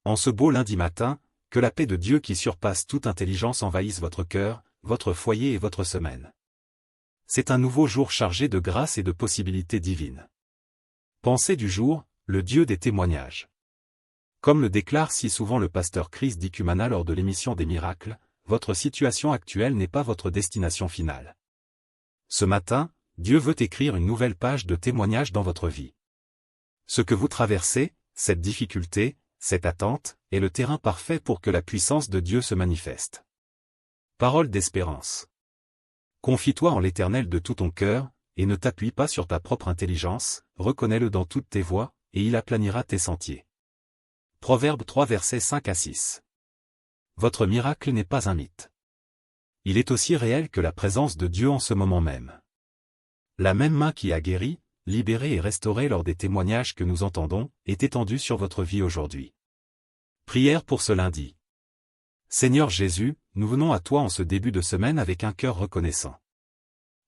En ce beau lundi matin, que la paix de Dieu qui surpasse toute intelligence envahisse votre cœur, votre foyer et votre semaine. C'est un nouveau jour chargé de grâce et de possibilités divines. Pensée du jour, le Dieu des témoignages. Comme le déclare si souvent le pasteur Chris Dicumana lors de l'émission des miracles, votre situation actuelle n'est pas votre destination finale. Ce matin, Dieu veut écrire une nouvelle page de témoignages dans votre vie. Ce que vous traversez, cette difficulté, cette attente, est le terrain parfait pour que la puissance de Dieu se manifeste. Parole d'espérance. Confie-toi en l'Éternel de tout ton cœur, et ne t'appuie pas sur ta propre intelligence, reconnais-le dans toutes tes voies, et il aplanira tes sentiers. Proverbe 3 versets 5 à 6. Votre miracle n'est pas un mythe. Il est aussi réel que la présence de Dieu en ce moment même. La même main qui a guéri, libéré et restauré lors des témoignages que nous entendons, est étendue sur votre vie aujourd'hui. Prière pour ce lundi. Seigneur Jésus, nous venons à toi en ce début de semaine avec un cœur reconnaissant.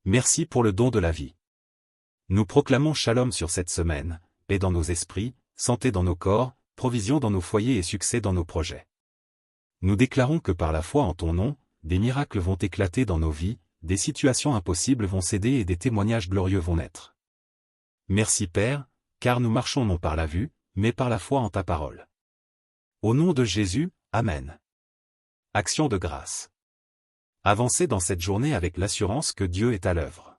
Merci pour le don de la vie. Nous proclamons Shalom sur cette semaine, paix dans nos esprits, santé dans nos corps, provision dans nos foyers et succès dans nos projets. Nous déclarons que par la foi en ton nom, des miracles vont éclater dans nos vies, des situations impossibles vont céder et des témoignages glorieux vont naître. Merci Père, car nous marchons non par la vue, mais par la foi en ta parole. Au nom de Jésus, Amen. Action de grâce. Avancez dans cette journée avec l'assurance que Dieu est à l'œuvre.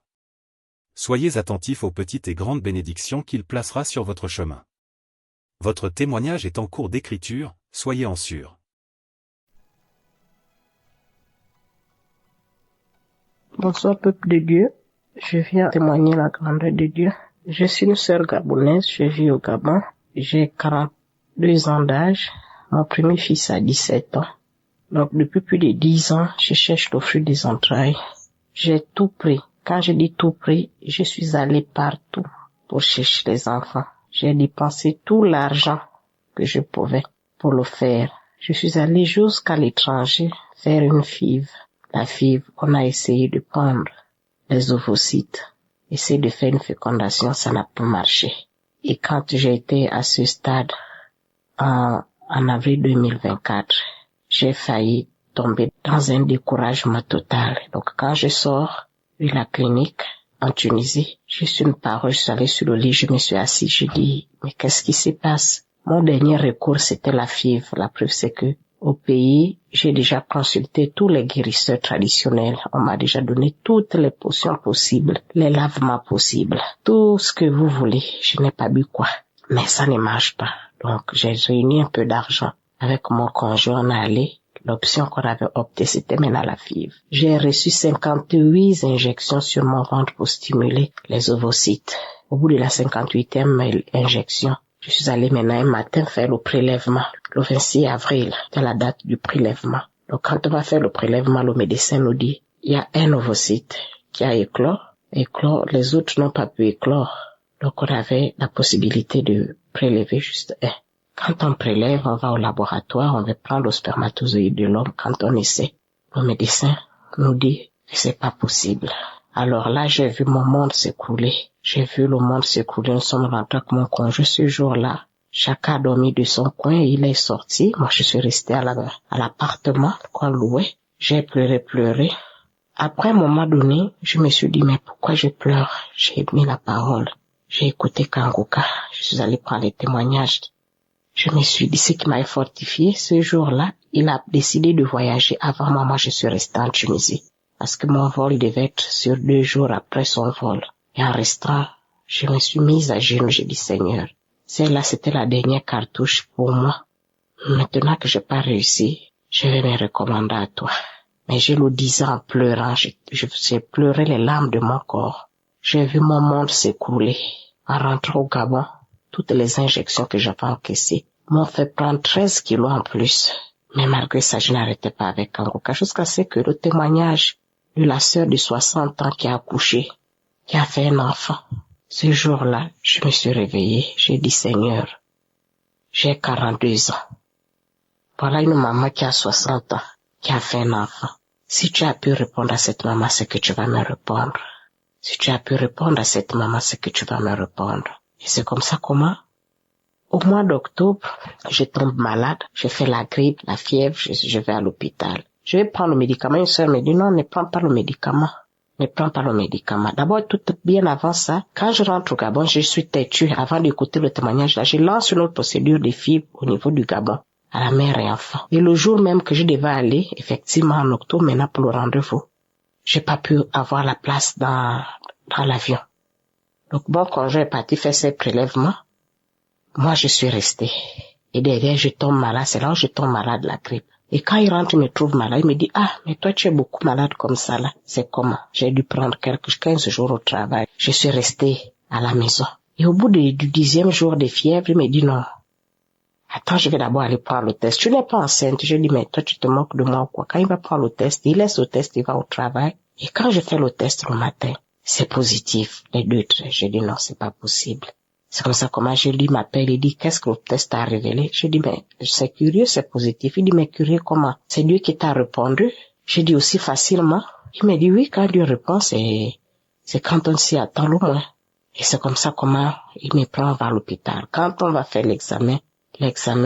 Soyez attentifs aux petites et grandes bénédictions qu'il placera sur votre chemin. Votre témoignage est en cours d'écriture, soyez en sûrs. Bonsoir peuple de Dieu, je viens témoigner la grandeur de Dieu. Je suis une sœur gabonaise, je vis au Gabon, j'ai 42 ans d'âge, mon premier fils a 17 ans. Donc depuis plus de 10 ans, je cherche le fruit des entrailles. J'ai tout pris. Quand je dis tout pris, je suis allée partout pour chercher les enfants. J'ai dépensé tout l'argent que je pouvais pour le faire. Je suis allée jusqu'à l'étranger faire une FIV. La FIV, on a essayé de prendre les ovocytes, essayer de faire une fécondation, ça n'a pas marché. Et quand j'ai été à ce stade, en avril 2024, j'ai failli tomber dans un découragement total. Donc quand je sors de la clinique en Tunisie, juste une parole, je suis allée sur le lit, je me suis assise, je dis, mais qu'est-ce qui se passe? Mon dernier recours, c'était la FIV. La preuve, c'est que au pays, j'ai déjà consulté tous les guérisseurs traditionnels. On m'a déjà donné toutes les potions possibles, les lavements possibles, tout ce que vous voulez. Je n'ai pas bu quoi. Mais ça ne marche pas. Donc, j'ai réuni un peu d'argent. Avec mon conjoint, on est allé. L'option qu'on avait optée, c'était maintenant la FIV. J'ai reçu 58 injections sur mon ventre pour stimuler les ovocytes. Au bout de la 58e injection, je suis allée maintenant un matin faire le prélèvement, le 26 avril, c'est la date du prélèvement. Donc quand on va faire le prélèvement, le médecin nous dit, il y a un ovocyte qui a éclos, les autres n'ont pas pu éclore. Donc on avait la possibilité de prélever juste un. Quand on prélève, on va au laboratoire, on va prendre le spermatozoïde de l'homme. Quand on essaie, le médecin nous dit que c'est pas possible. Alors là, j'ai vu mon monde s'écrouler. J'ai vu le monde s'écrouler. Nous sommes rentrés avec mon conjoint ce jour-là. Chacun a dormi de son coin. Il est sorti. Moi, je suis restée à l'appartement qu'on louait. J'ai pleuré. Après un moment donné, je me suis dit, mais pourquoi je pleure? J'ai mis la parole. J'ai écouté Kangoka. Je suis allée prendre les témoignages. Je me suis dit, ce qui m'a fortifié ce jour-là, il a décidé de voyager avant moi. Je suis restée en Tunisie. Parce que mon vol devait être sur 2 jours après son vol. Et en restant, je me suis mise à genoux, j'ai dit Seigneur, celle-là c'était la dernière cartouche pour moi. Maintenant que j'ai pas réussi, je vais me recommander à toi. Mais je le disais en pleurant, j'ai pleuré les larmes de mon corps. J'ai vu mon monde s'écrouler. En rentrant au Gabon, toutes les injections que j'avais encaissées m'ont fait prendre 13 kilos en plus. Mais malgré ça, je n'arrêtais pas avec Kangoka jusqu'à ce que le témoignage de la sœur de 60 ans qui a accouché, qui a fait un enfant. Ce jour-là, je me suis réveillée, j'ai dit Seigneur, j'ai 42 ans. Voilà une maman qui a 60 ans, qui a fait un enfant. Si tu as pu répondre à cette maman, c'est que tu vas me répondre. Si tu as pu répondre à cette maman, c'est que tu vas me répondre. Et c'est comme ça comment, Au mois d'octobre, je tombe malade, je fais la grippe, la fièvre, je vais à l'hôpital. Je vais prendre le médicament. Une sœur me dit non, ne prends pas le médicament. Ne prends pas le médicament. D'abord, tout bien avant ça, quand je rentre au Gabon, je suis têtue. Avant d'écouter le témoignage là, je lance une autre procédure de fibre au niveau du Gabon, à la mère et enfant. Et le jour même que je devais aller, effectivement en octobre, maintenant pour le rendez-vous, j'ai pas pu avoir la place dans l'avion. Donc mon conjoint est parti faire ses prélèvements. Moi, je suis restée. Et derrière, je tombe malade. C'est là où je tombe malade de la grippe. Et quand il rentre, il me trouve malade. Il me dit, ah, mais toi, tu es beaucoup malade comme ça, là. C'est comment? J'ai dû prendre 15 jours au travail. Je suis restée à la maison. Et au bout du 10e jour de fièvre, il me dit, non. Attends, je vais d'abord aller prendre le test. Tu n'es pas enceinte. Je dis, mais toi, tu te moques de moi ou quoi? Quand il va prendre le test, il laisse le test, il va au travail. Et quand je fais le test le matin, c'est positif. Les 2 traits. Je dis, non, c'est pas possible. C'est comme ça, comment je lui m'appelle, il dit, qu'est-ce que le test a révélé? Je dis, mais c'est curieux, c'est positif. Il dit, mais curieux comment? C'est Dieu qui t'a répondu. Je dis aussi facilement. Il me dit, oui, quand Dieu répond, c'est quand on s'y attend le moins. Et c'est comme ça comment il me prend vers l'hôpital. Quand on va faire l'examen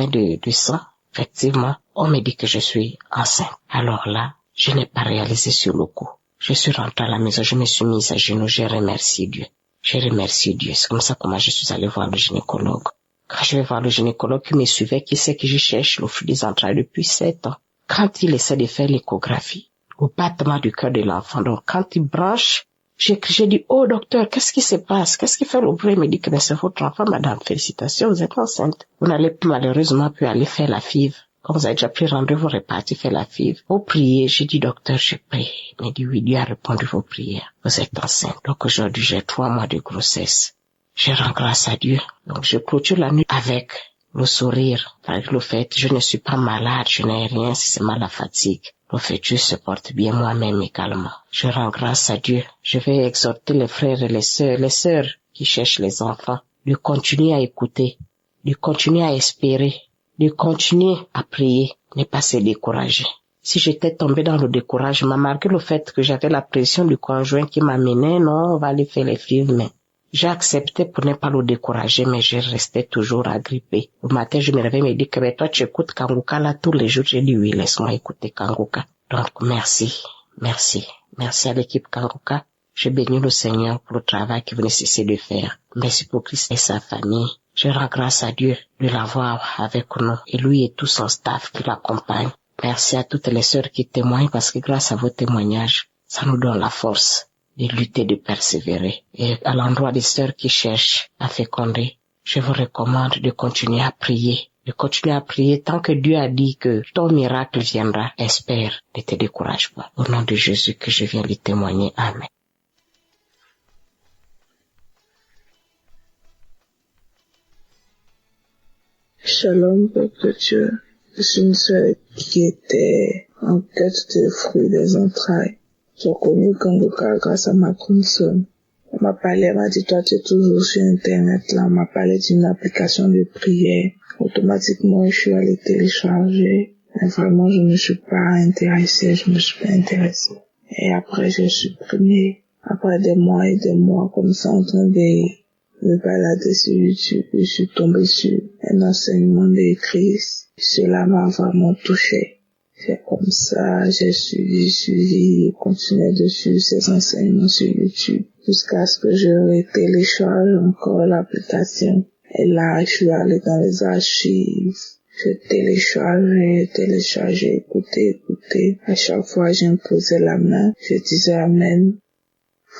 du sang, effectivement, on me dit que je suis enceinte. Alors là, je n'ai pas réalisé sur le coup. Je suis rentrée à la maison, je me suis mise à genoux, j'ai remercié Dieu. Je remercie Dieu. C'est comme ça comment je suis allée voir le gynécologue. Quand je vais voir le gynécologue qui me suivait, qui sait que je cherche le flux des entrailles depuis 7 ans. Quand il essaie de faire l'échographie, au battement du cœur de l'enfant, donc quand il branche, j'ai dit, oh docteur, qu'est-ce qui se passe? Qu'est-ce qui fait le bruit? Il me dit que c'est votre enfant, madame, félicitations, vous êtes enceinte. Vous n'allez malheureusement plus aller faire la FIV. Comme vous avez déjà pris rendez-vous, reparti faire la FIV. Vous priez, j'ai dit, docteur, je prie. Il m'a dit, oui, Dieu a répondu vos prières. Vous êtes enceinte. Donc aujourd'hui, j'ai 3 mois de grossesse. Je rends grâce à Dieu. Donc je clôture la nuit avec le sourire, avec le fait, je ne suis pas malade, je n'ai rien, si c'est mal la fatigue. Le fait, Dieu se porte bien moi-même également. Je rends grâce à Dieu. Je vais exhorter les frères et les sœurs qui cherchent les enfants, de continuer à écouter, de continuer à espérer, de continuer à prier, ne pas se décourager. Si j'étais tombée dans le découragement, malgré le fait que j'avais la pression du conjoint qui m'amenait, non, on va aller faire les films, mais j'ai accepté pour ne pas le décourager, mais je restais toujours agrippée. Le matin, je me réveille et me dis que toi, tu écoutes Kanguka là tous les jours. J'ai dit oui, laisse-moi écouter Kanguka. Donc, merci à l'équipe Kanguka. Je bénis le Seigneur pour le travail que vous ne cessez de faire. Merci pour Christ et sa famille. Je rends grâce à Dieu de l'avoir avec nous et lui et tout son staff qui l'accompagne. Merci à toutes les sœurs qui témoignent parce que grâce à vos témoignages, ça nous donne la force de lutter, de persévérer. Et à l'endroit des sœurs qui cherchent à féconder, je vous recommande de continuer à prier. De continuer à prier tant que Dieu a dit que ton miracle viendra. Espère, ne te décourage pas. Au nom de Jésus que je viens lui témoigner. Amen. Shalom, peuple de Dieu. Je suis une sœur qui était en quête des fruits des entrailles. J'ai connu Kanguka grâce à ma grande sœur. Elle m'a parlé, elle m'a dit, toi tu es toujours sur Internet là, elle m'a parlé d'une application de prière. Automatiquement, je suis allée télécharger. Mais vraiment, je ne me suis pas intéressée. Et après, j'ai supprimé. Après des mois et des mois comme ça en train de me balader sur YouTube, je suis tombée sur un enseignement de Christ. Cela m'a vraiment touchée. C'est comme ça, j'ai suivi, continué de suivre ces enseignements sur YouTube jusqu'à ce que je télécharge encore l'application. Et là, je suis allée dans les archives. Je téléchargeais, écoutais. À chaque fois, j'imposais la main, je disais Amen.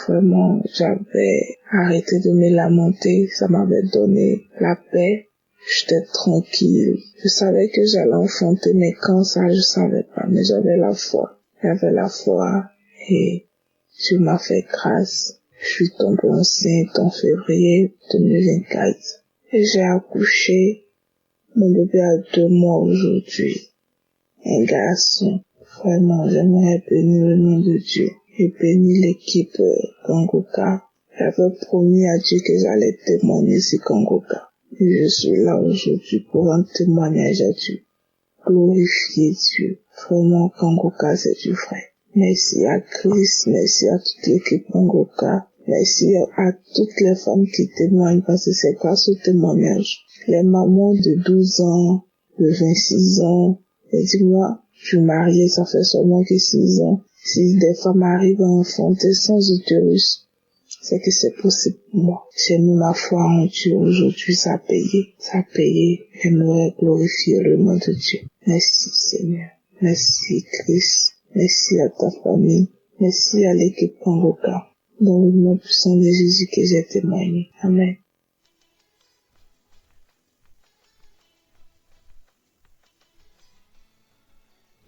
Vraiment, j'avais arrêté de me lamenter, ça m'avait donné la paix, j'étais tranquille. Je savais que j'allais enfanter, mais quand ça, je savais pas, mais j'avais la foi et Dieu m'a fait grâce. Je suis tombée enceinte en février 2024 et j'ai accouché. Mon bébé a 2 mois aujourd'hui, un garçon. Vraiment, j'aimerais bénir le nom de Dieu. J'ai béni l'équipe Kanguka. J'avais promis à Dieu que j'allais témoigner sur Kanguka. Et je suis là aujourd'hui pour rendre témoignage à Dieu. Glorifier Dieu. Vraiment, Kanguka, c'est du vrai. Merci à Christ, merci à toute l'équipe Kanguka. Merci à toutes les femmes qui témoignent parce que c'est grâce au témoignage les mamans de 12 ans, de 26 ans, et dis-moi, je suis mariée, ça fait seulement que 6 ans. Si des femmes arrivent à enfanter sans utérus, c'est que c'est possible pour moi. J'ai mis ma foi en Dieu aujourd'hui, ça a payé. J'aimerais glorifier le nom de Dieu. Merci Seigneur. Merci Christ. Merci à ta famille. Merci à l'équipe Kangoka. Dans le nom puissant de Jésus que j'ai témoigné. Amen.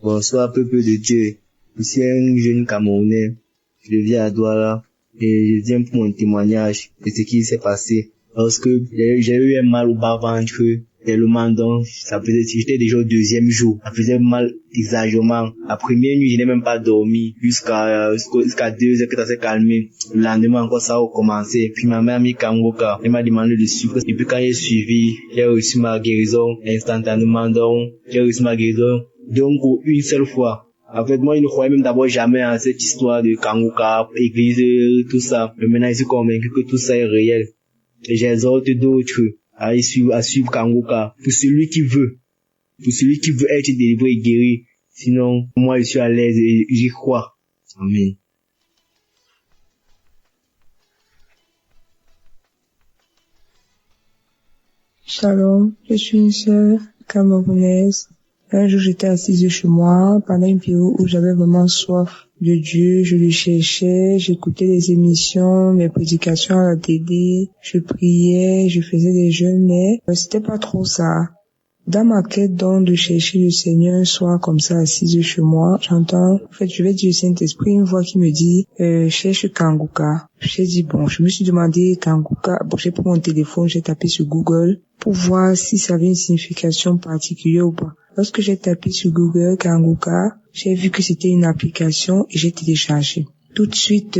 Bonsoir, peuple de Dieu. Je suis un jeune Camerounais. Je viens à Douala et je viens pour mon témoignage de ce qui s'est passé. Parce que j'ai eu un mal au bas-ventre, tellement donc, j'étais déjà au deuxième jour. Ça faisait mal exagérément. La première nuit, je n'ai même pas dormi jusqu'à 2 heures que ça s'est calmé. Le lendemain encore, ça a recommencé. Puis ma mère a mis Kangoka. Elle m'a demandé de suivre. Et puis quand j'ai suivi, j'ai reçu ma guérison instantanément. Donc, j'ai reçu ma guérison. Donc, une seule fois. En fait, moi, je ne croyais même d'abord jamais à cette histoire de Kangoka, église, tout ça. Mais maintenant, je suis convaincu que tout ça est réel. Et j'exhorte d'autres à suivre Kangoka. Pour celui qui veut être délivré et guéri. Sinon, moi, je suis à l'aise et j'y crois. Amen. Shalom, je suis une sœur camerounaise. Un jour, j'étais assise chez moi pendant une période où j'avais vraiment soif de Dieu. Je le cherchais, j'écoutais les émissions, mes prédications à la télé, je priais, je faisais des jeûnes, mais c'était pas trop ça. Dans ma quête donc de chercher le Seigneur un soir comme ça assise chez moi, j'entends, en fait, je vais dire au Saint-Esprit, une voix qui me dit, cherche Kangoka. J'ai dit bon, je me suis demandé Kangoka, bon, j'ai pris mon téléphone, j'ai tapé sur Google pour voir si ça avait une signification particulière ou pas. Lorsque j'ai tapé sur Google Kangoka, j'ai vu que c'était une application et j'ai téléchargé. Tout de suite,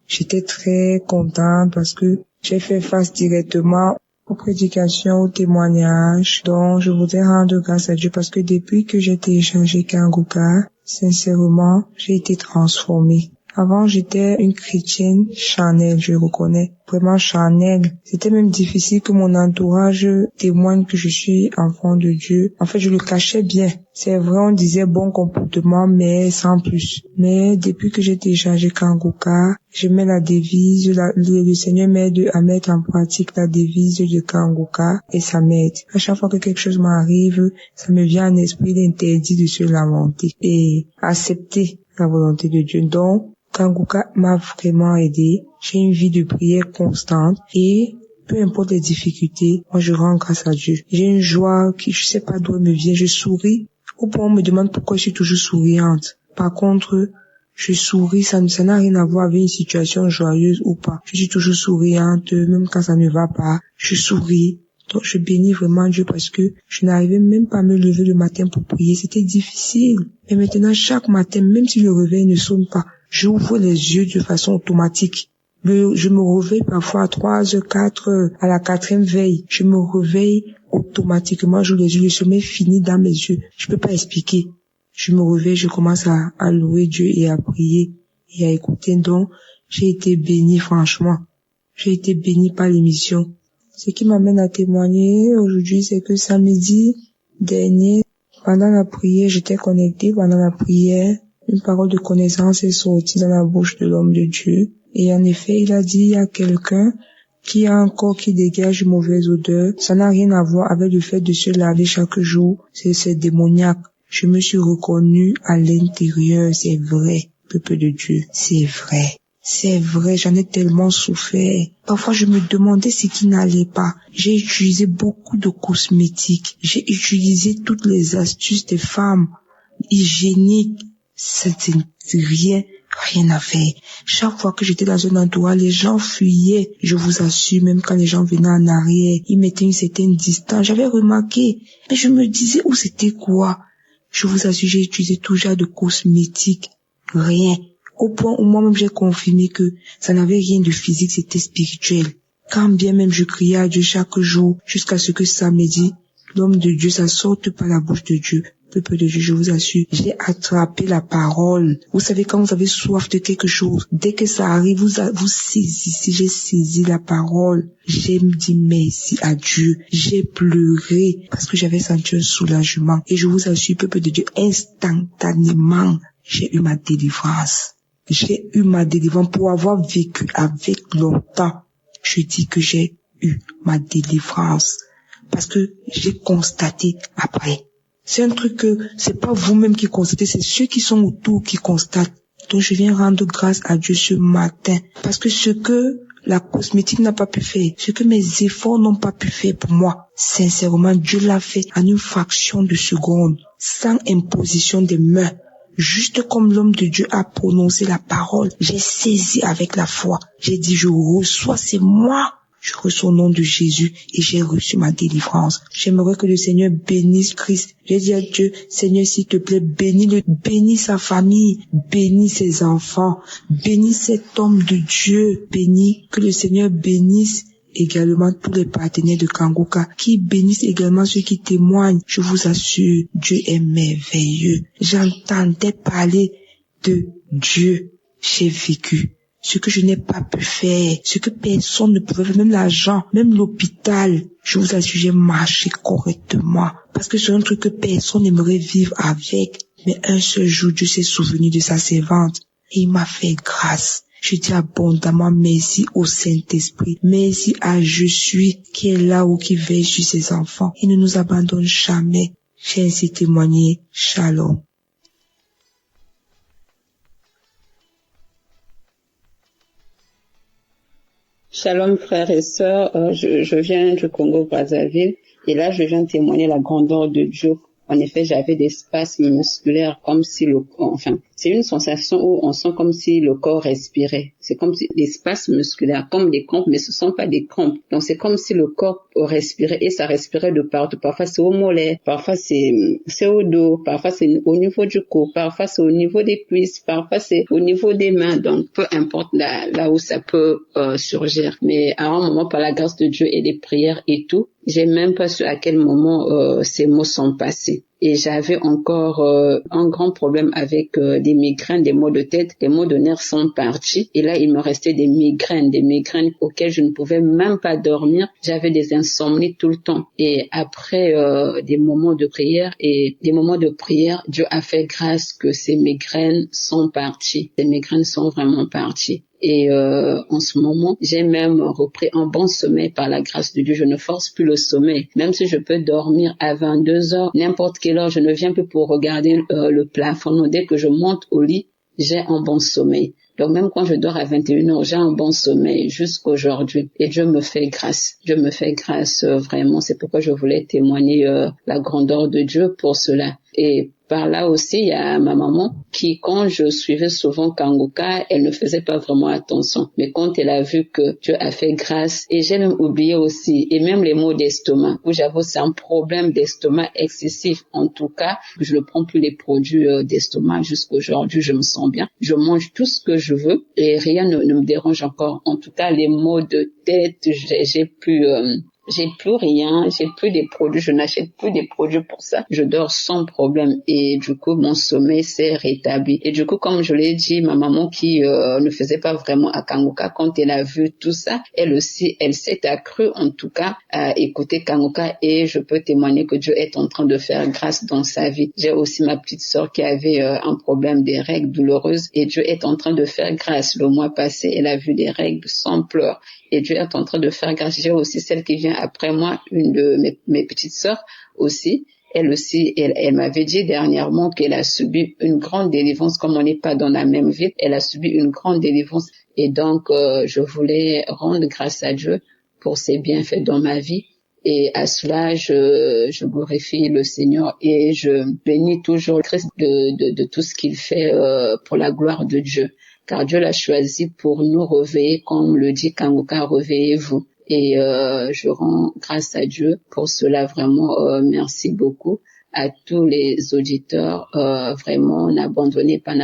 j'étais très contente parce que j'ai fait face directement aux prédications, aux témoignages. Donc, je voudrais rendre grâce à Dieu parce que depuis que j'ai téléchargé Kangoka, sincèrement, j'ai été transformée. Avant, j'étais une chrétienne charnelle, je reconnais. Vraiment charnelle. C'était même difficile que mon entourage témoigne que je suis enfant de Dieu. En fait, je le cachais bien. C'est vrai, on disait bon comportement, mais sans plus. Mais depuis que j'ai téléchargé Kangoka, je mets la devise, le Seigneur m'aide à mettre en pratique la devise de Kangoka et ça m'aide. À chaque fois que quelque chose m'arrive, ça me vient en esprit l'interdit de se lamenter et accepter la volonté de Dieu. Donc, Kangoka m'a vraiment aidé. J'ai une vie de prière constante et peu importe les difficultés, moi je rends grâce à Dieu. J'ai une joie qui, je sais pas d'où elle me vient, je souris. Au point où on me demande pourquoi je suis toujours souriante. Par contre, je souris, ça n'a rien à voir avec une situation joyeuse ou pas. Je suis toujours souriante, même quand ça ne va pas, je souris. Donc je bénis vraiment Dieu parce que je n'arrivais même pas à me lever le matin pour prier, c'était difficile. Et maintenant, chaque matin, même si le réveil ne sonne pas, j'ouvre les yeux de façon automatique. Je me réveille parfois à 3 heures, 4 heures, à la 4e veille. Je me réveille automatiquement, j'ouvre les yeux, le sommeil finit dans mes yeux. Je peux pas expliquer. Je me réveille, je commence à louer Dieu et à prier et à écouter. Donc, j'ai été bénie, franchement. J'ai été bénie par l'émission. Ce qui m'amène à témoigner aujourd'hui, c'est que samedi dernier, pendant la prière, j'étais connectée pendant la prière. Une parole de connaissance est sortie dans la bouche de l'homme de Dieu. Et en effet, il a dit, il y a quelqu'un qui a un corps qui dégage une mauvaise odeur. Ça n'a rien à voir avec le fait de se laver chaque jour. C'est démoniaque. Je me suis reconnue à l'intérieur. C'est vrai, peuple de Dieu. C'est vrai. C'est vrai, j'en ai tellement souffert. Parfois, je me demandais ce qui n'allait pas. J'ai utilisé beaucoup de cosmétiques. J'ai utilisé toutes les astuces des femmes hygiéniques. C'était rien à faire. Chaque fois que j'étais dans un endroit, les gens fuyaient. Je vous assure, même quand les gens venaient en arrière, ils mettaient une certaine distance. J'avais remarqué, mais je me disais où c'était quoi. Je vous assure, j'ai utilisé tout genre de cosmétiques. Rien. Au point où moi-même j'ai confirmé que ça n'avait rien de physique, c'était spirituel. Quand bien même je criais à Dieu chaque jour, jusqu'à ce que samedi, l'homme de Dieu, ça sorte par la bouche de Dieu. peuple de Dieu, je vous assure, j'ai attrapé la parole. Vous savez, quand vous avez soif de quelque chose, dès que ça arrive, vous saisissez, j'ai saisi la parole. J'ai dit merci à Dieu. J'ai pleuré parce que j'avais senti un soulagement. Et je vous assure, peuple de Dieu, instantanément, j'ai eu ma délivrance. J'ai eu ma délivrance pour avoir vécu avec longtemps. Je dis que j'ai eu ma délivrance parce que j'ai constaté après. C'est un truc que c'est pas vous-même qui constatez, c'est ceux qui sont autour qui constatent. Donc je viens rendre grâce à Dieu ce matin parce que ce que la cosmétique n'a pas pu faire, ce que mes efforts n'ont pas pu faire pour moi, sincèrement, Dieu l'a fait en une fraction de seconde, sans imposition des mains. Juste comme l'homme de Dieu a prononcé la parole, j'ai saisi avec la foi. J'ai dit, je reçois, c'est moi. Je reçois au nom de Jésus et j'ai reçu ma délivrance. J'aimerais que le Seigneur bénisse Christ. J'ai dit à Dieu, Seigneur, s'il te plaît, bénis sa famille, bénis ses enfants, bénis cet homme de Dieu, bénis, que le Seigneur bénisse également tous les partenaires de Kangoka, qui bénissent également ceux qui témoignent. Je vous assure, Dieu est merveilleux. J'entendais parler de Dieu. J'ai vécu ce que je n'ai pas pu faire, ce que personne ne pouvait faire, même l'argent, même l'hôpital. Je vous assure, j'ai marché correctement. Parce que c'est un truc que personne n'aimerait vivre avec. Mais un seul jour, Dieu s'est souvenu de sa servante et il m'a fait grâce. Je dis abondamment merci au Saint-Esprit. Merci à Je suis qui est là ou qui veille sur ses enfants. Il ne nous abandonne jamais. J'ai ainsi témoigné. Shalom. Shalom frères et sœurs, je viens du Congo-Brazzaville et là je viens témoigner la grandeur de Dieu. En effet, j'avais des spasmes musculaires comme si c'est une sensation où on sent comme si le corps respirait. C'est comme si des spasmes musculaires, comme des crampes, mais ce sont pas des crampes. Donc c'est comme si le corps respirait et ça respirait de partout. Parfois c'est au mollet, parfois c'est au dos, parfois c'est au niveau du cou, parfois c'est au niveau des cuisses, parfois c'est au niveau des mains. Donc peu importe là où ça peut surgir. Mais à un moment, par la grâce de Dieu et des prières et tout, j'ai même pas su à quel moment ces mots sont passés. Et j'avais encore un grand problème avec des migraines, des maux de tête, des maux de nerfs sont partis. Et là, il me restait des migraines auxquelles je ne pouvais même pas dormir. J'avais des insomnies tout le temps. Et après des moments de prière, Dieu a fait grâce que ces migraines sont parties. Ces migraines sont vraiment parties. Et en ce moment, j'ai même repris un bon sommeil par la grâce de Dieu. Je ne force plus le sommeil. Même si je peux dormir à 22 heures, n'importe quelle heure, je ne viens plus pour regarder le plafond. Non, dès que je monte au lit, j'ai un bon sommeil. Donc même quand je dors à 21 heures, j'ai un bon sommeil jusqu'aujourd'hui. Et Dieu me fait grâce. Dieu me fait grâce vraiment. C'est pourquoi je voulais témoigner la grandeur de Dieu pour cela. Et par là aussi, il y a ma maman qui, quand je suivais souvent Kangoka, elle ne faisait pas vraiment attention. Mais quand elle a vu que Dieu a fait grâce, et j'ai même oublié aussi, et même les maux d'estomac, où j'avoue c'est un problème d'estomac excessif. En tout cas, je ne prends plus les produits d'estomac jusqu'aujourd'hui, je me sens bien. Je mange tout ce que je veux et rien ne me dérange encore. En tout cas, les maux de tête, j'ai plus rien, j'ai plus des produits, je n'achète plus des produits pour ça. Je dors sans problème et du coup mon sommeil s'est rétabli. Et du coup, comme je l'ai dit, ma maman qui ne faisait pas vraiment à Kangoka, quand elle a vu tout ça, elle aussi, elle s'est accrue en tout cas à écouter Kangoka et je peux témoigner que Dieu est en train de faire grâce dans sa vie. J'ai aussi ma petite sœur qui avait un problème des règles douloureuses et Dieu est en train de faire grâce. Le mois passé, elle a vu des règles sans pleurs. Et Dieu est en train de faire grâce. J'ai aussi celle qui vient après moi, une de mes petites sœurs aussi. Elle aussi, elle m'avait dit dernièrement qu'elle a subi une grande délivrance. Comme on n'est pas dans la même ville, elle a subi une grande délivrance. Et donc, je voulais rendre grâce à Dieu pour ses bienfaits dans ma vie. Et à cela, je glorifie le Seigneur et je bénis toujours Christ de tout ce qu'il fait pour la gloire de Dieu. Car Dieu l'a choisi pour nous réveiller, comme le dit Kangoka, réveillez-vous. Et je rends grâce à Dieu pour cela, vraiment, merci beaucoup. à tous les auditeurs, vraiment, n'abandonnez pas.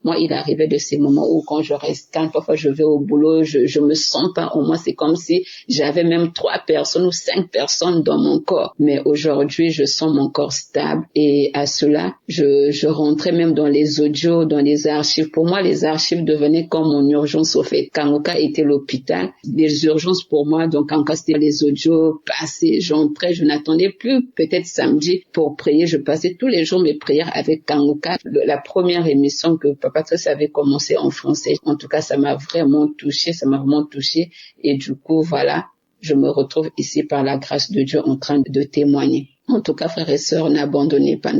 Moi, il arrivait de ces moments où quand je reste calme, parfois je vais au boulot, je me sens pas, au moins c'est comme si j'avais même 3 personnes ou 5 personnes dans mon corps. Mais aujourd'hui, je sens mon corps stable et à cela, je rentrais même dans les audios, dans les archives. Pour moi, les archives devenaient comme mon urgence au fait. Kangoka était l'hôpital, les urgences pour moi, donc quand c'était les audios passés, j'entrais, je n'attendais plus peut-être samedi pour prier, je passais tous les jours mes prières avec Kangoka. La première émission que Papa Trace avait commencé en français, en tout cas ça m'a vraiment touchée et du coup voilà, je me retrouve ici par la grâce de Dieu en train de témoigner. En tout cas, frères et sœurs, n'abandonnez pas.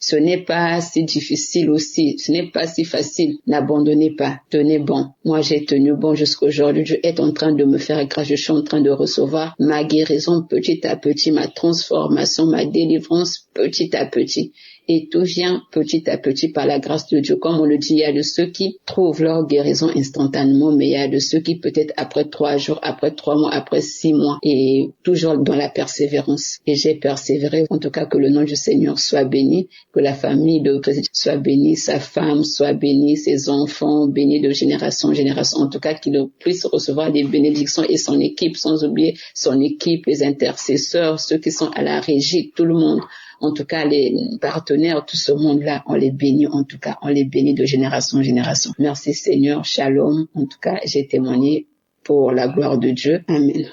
Ce n'est pas si difficile aussi, ce n'est pas si facile. N'abandonnez pas, tenez bon. Moi, j'ai tenu bon jusqu'à aujourd'hui. Dieu est en train de me faire grâce. Je suis en train de recevoir ma guérison petit à petit, ma transformation, ma délivrance petit à petit. Et tout vient petit à petit par la grâce de Dieu. Comme on le dit, il y a de ceux qui trouvent leur guérison instantanément, mais il y a de ceux qui peut-être après 3 jours, après 3 mois, après 6 mois, et toujours dans la persévérance. Et j'ai persévéré. En tout cas, que le nom du Seigneur soit béni, que la famille de Président soit bénie, sa femme soit bénie, ses enfants bénis de génération en génération. En tout cas, qu'il puisse recevoir des bénédictions et son équipe, sans oublier son équipe, les intercesseurs, ceux qui sont à la régie, tout le monde. En tout cas, les partenaires, tout ce monde-là, on les bénit, en tout cas, on les bénit de génération en génération. Merci Seigneur, shalom. En tout cas, j'ai témoigné pour la gloire de Dieu. Amen.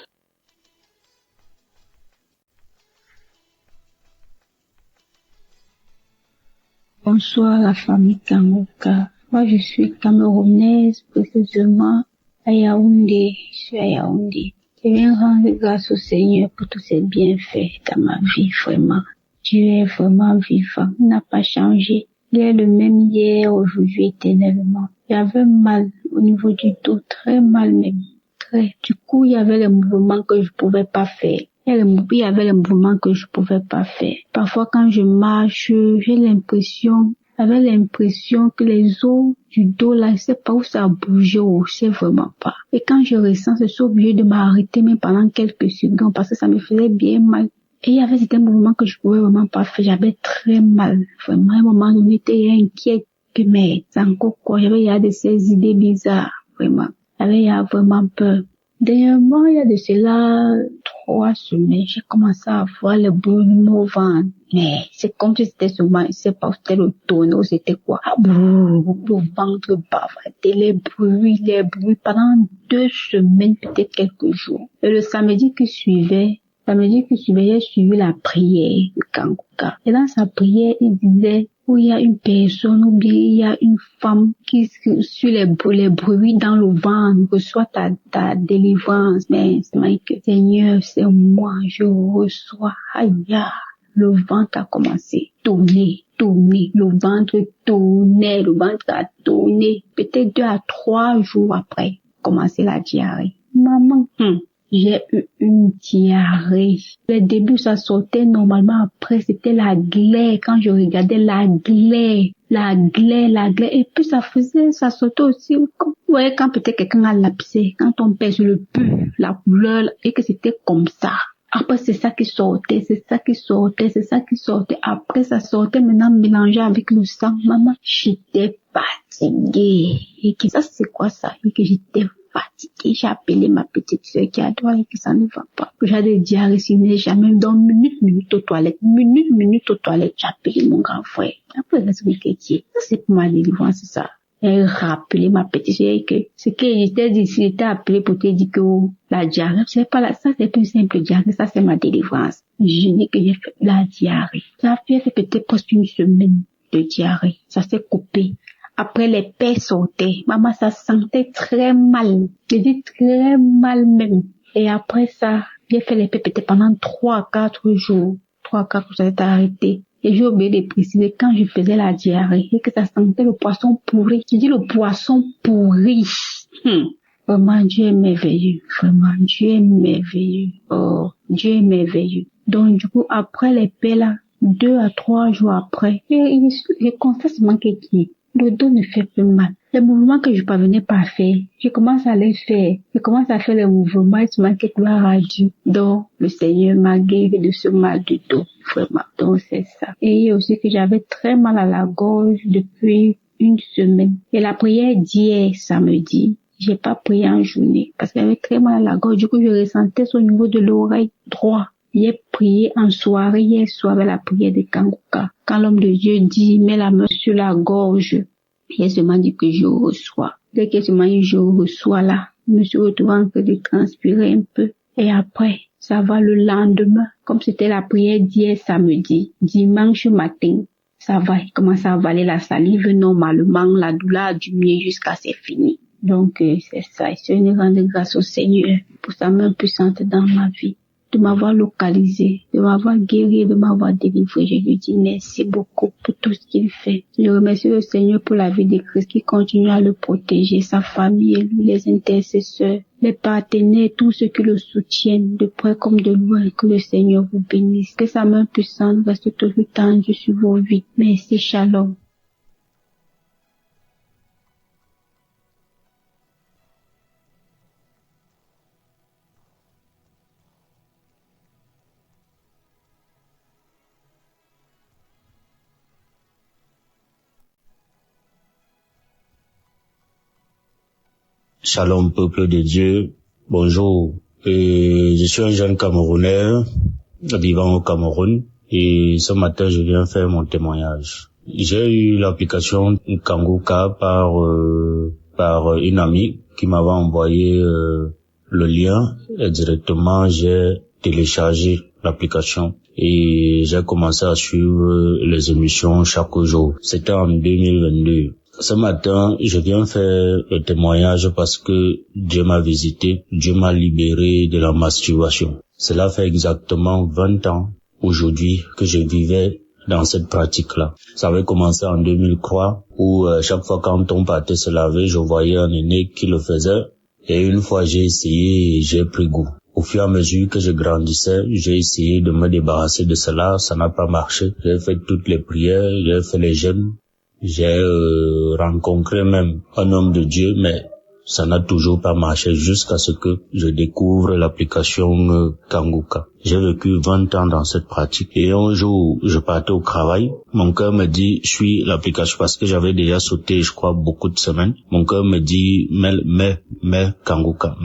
Bonsoir la famille Kangoka. Moi, je suis camerounaise, précisément à Yaoundé. Je suis à Yaoundé. Je viens rendre grâce au Seigneur pour tous ses bienfaits dans ma vie, vraiment. Dieu est vraiment vivant, il n'a pas changé. Il est le même hier, aujourd'hui, éternellement. J'avais mal au niveau du dos, très mal même. Très. Du coup, il y avait les mouvements que je pouvais pas faire. Il y avait les mouvements que je pouvais pas faire. Parfois, quand je marche, j'avais l'impression que les os du dos, là, je sais pas où ça a bougé, je sais vraiment pas. Et quand je ressens, je suis obligée de m'arrêter même pendant quelques secondes parce que ça me faisait bien mal. Et il y avait certains mouvements que je pouvais vraiment pas faire. J'avais très mal. Vraiment, à un moment donné, j'étais inquiète que, mais, c'est encore quoi? Il y a de ces idées bizarres. Vraiment. Il y a vraiment peur. Dernièrement, il y a de cela 3 semaines, j'ai commencé à avoir le brûlement au ventre. Mais c'est comme si c'était seulement, je sais pas, c'était le tonneau, c'était quoi? Le ventre bavardé, les bruits pendant 2 semaines, peut-être quelques jours. Et le samedi qui suivait, j'ai suivi la prière de Kangoka. Et dans sa prière, il disait, où il y a une personne ou bien il y a une femme qui sur les bruits dans le ventre reçoit ta délivrance. Mais c'est que Seigneur, c'est moi, je reçois. Aïe, le ventre a commencé à tourner, le ventre a tourné. Peut-être 2 à 3 jours après, commencer la diarrhée. Maman, j'ai eu une diarrhée. Le début, ça sortait normalement. Après, c'était la glaire. Quand je regardais la glaire. Et puis, ça sortait aussi. Vous voyez, quand peut-être quelqu'un a lapsé, quand on pèse le pu, la couleur, et que c'était comme ça. Après, c'est ça qui sortait. Après, ça sortait maintenant mélangé avec le sang. Maman, j'étais fatiguée. Et que ça, c'est quoi ça? Et que j'étais fatiguée. J'ai appelé ma petite sœur qui a droit et que ça ne va pas. J'ai des diarrhées, jamais dans minute aux toilettes. J'ai appelé mon grand frère. Après, l'expliquer qui. Ça, c'est pour ma délivrance, c'est ça. Elle rappelé ma petite sœur que ce que j'étais dit, j'étais appelé pour te dire que la diarrhée, c'est pas là, ça c'est plus simple diarrhée, ça c'est ma délivrance. Je dis que j'ai fait la diarrhée. Ça fait peut-être presque 1 semaine de diarrhée. Ça s'est coupé. Après, les paix sautaient. Maman, ça sentait très mal. Je dis très mal même. Et après ça, j'ai fait les paix peut-être pendant 3 à 4 jours. 3 à 4 jours, ça s'est arrêté. Et j'ai oublié de préciser quand je faisais la diarrhée et que ça sentait le poisson pourri. Je dis le poisson pourri. Vraiment, Dieu est merveilleux. Oh, Dieu est merveilleux. Donc, du coup, après les paix là, 2 à 3 jours après, je constate seulement que le dos ne fait plus mal. Les mouvements que je parvenais pas à faire, je commence à les faire. Je commence à faire les mouvements et tu manques gloire à Dieu. Donc, le Seigneur m'a guéri de ce mal du dos, vraiment. Donc, c'est ça. Et aussi que j'avais très mal à la gorge depuis une semaine. Et la prière d'hier, samedi, j'ai pas prié en journée parce que j'avais très mal à la gorge. Du coup, je ressentais ça au niveau de l'oreille droite. J'ai prié en soirée, hier soir, avec la prière de Kanguka. Quand l'homme de Dieu dit, mets la main sur la gorge, il a seulement dit que je reçois. Dès que seulement je reçois là, je me suis retrouvée en train de transpirer un peu. Et après, ça va le lendemain. Comme c'était la prière d'hier samedi, dimanche matin, ça va, il commence à avaler la salive normalement, la douleur a diminué jusqu'à c'est fini. Donc, c'est ça. Je rends grâce au Seigneur pour sa main puissante dans ma vie, de m'avoir localisé, de m'avoir guéri, de m'avoir délivré. Je lui dis merci beaucoup pour tout ce qu'il fait. Je remercie le Seigneur pour la vie de Christ qui continue à le protéger, sa famille, et lui, les intercesseurs, les partenaires, tous ceux qui le soutiennent, de près comme de loin. Que le Seigneur vous bénisse. Que sa main puissante reste toujours tendue sur vos vies. Merci, shalom. Shalom peuple de Dieu, bonjour. Je suis un jeune Camerounais vivant au Cameroun et ce matin je viens faire mon témoignage. J'ai eu l'application Kanguka par une amie qui m'avait envoyé le lien et directement j'ai téléchargé l'application et j'ai commencé à suivre les émissions chaque jour. C'était en 2022. Ce matin, je viens faire le témoignage parce que Dieu m'a visité, Dieu m'a libéré de la masturbation. Cela fait exactement 20 ans aujourd'hui que je vivais dans cette pratique-là. Ça avait commencé en 2003 où chaque fois quand on partait se laver, je voyais un aîné qui le faisait et une fois j'ai essayé et j'ai pris goût. Au fur et à mesure que je grandissais, j'ai essayé de me débarrasser de cela, ça n'a pas marché. J'ai fait toutes les prières, j'ai fait les jeûnes. J'ai rencontré même un homme de Dieu, mais ça n'a toujours pas marché jusqu'à ce que je découvre l'application Kanguka. J'ai vécu 20 ans dans cette pratique et un jour, je partais au travail. Mon cœur me dit, suis l'application parce que j'avais déjà sauté, je crois, beaucoup de semaines. Mon cœur me dit, mets Kanguka.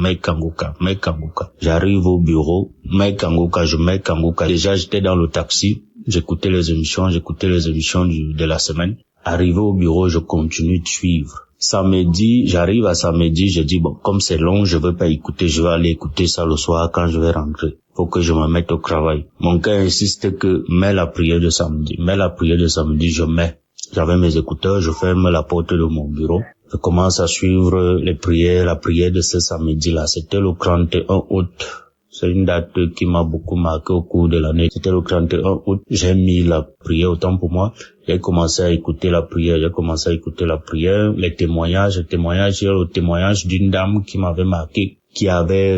J'arrive au bureau, mets Kanguka, je mets Kanguka. Déjà, j'étais dans le taxi, j'écoutais les émissions de la semaine. Arrivé au bureau, je continue de suivre. Samedi, j'arrive à samedi, je dis bon, comme c'est long, je veux pas écouter, je vais aller écouter ça le soir quand je vais rentrer. Faut que je me mette au travail. Mon cœur insiste que mets la prière de samedi, je mets. J'avais mes écouteurs, je ferme la porte de mon bureau. Je commence à suivre les prières, la prière de ce samedi-là. C'était le 31 août. C'est une date qui m'a beaucoup marqué au cours de l'année. C'était le 31 août. J'ai mis la prière autant pour moi. J'ai commencé à écouter la prière. Les témoignages. J'ai le témoignage d'une dame qui m'avait marqué, qui avait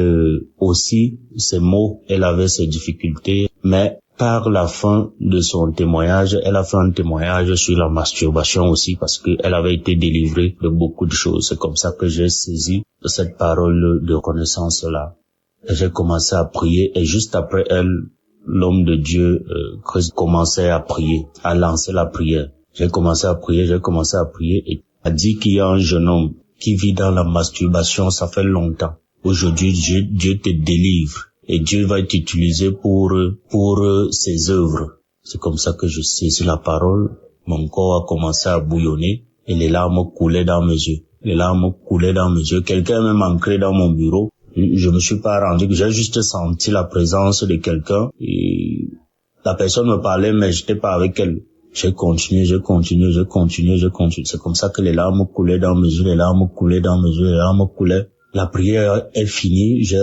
aussi ses maux. Elle avait ses difficultés. Mais par la fin de son témoignage, elle a fait un témoignage sur la masturbation aussi parce qu'elle avait été délivrée de beaucoup de choses. C'est comme ça que j'ai saisi cette parole de reconnaissance-là. J'ai commencé à prier et juste après elle, l'homme de Dieu commençait à prier, à lancer la prière. J'ai commencé à prier et a dit qu'il y a un jeune homme qui vit dans la masturbation, ça fait longtemps. Aujourd'hui, Dieu te délivre et Dieu va t'utiliser pour ses œuvres. C'est comme ça que je saisis la parole. Mon corps a commencé à bouillonner et les larmes coulaient dans mes yeux. Quelqu'un m'a ancré dans mon bureau. Je me suis pas rendu, j'ai juste senti la présence de quelqu'un et la personne me parlait mais j'étais pas avec elle. J'ai continué. C'est comme ça que les larmes coulaient dans mes yeux, La prière est finie, j'ai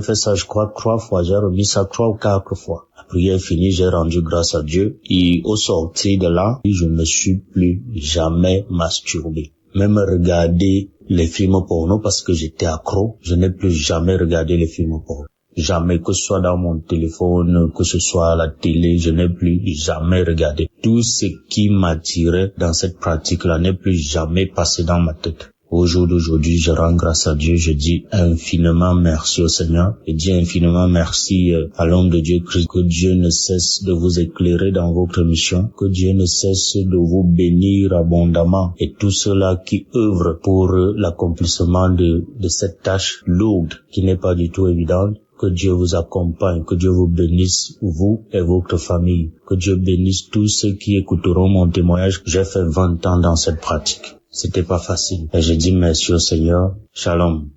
fait ça je crois 3 fois, j'ai remis ça 3 ou 4 fois. La prière est finie, j'ai rendu grâce à Dieu et au sortir de là, je ne me suis plus jamais masturbé. Même regarder les films porno parce que j'étais accro, je n'ai plus jamais regardé les films porno. Jamais, que ce soit dans mon téléphone, que ce soit à la télé, je n'ai plus jamais regardé. tout ce qui m'attirait dans cette pratique-là n'est plus jamais passé dans ma tête. Au jour d'aujourd'hui, je rends grâce à Dieu, je dis infiniment merci au Seigneur, je dis infiniment merci à l'homme de Dieu Christ, que Dieu ne cesse de vous éclairer dans votre mission, que Dieu ne cesse de vous bénir abondamment, et tous ceux-là qui œuvrent pour l'accomplissement de cette tâche lourde qui n'est pas du tout évidente. Que Dieu vous accompagne, que Dieu vous bénisse, vous et votre famille, que Dieu bénisse tous ceux qui écouteront mon témoignage. J'ai fait 20 ans dans cette pratique. C'était pas facile. Et je dis merci au Seigneur. Shalom.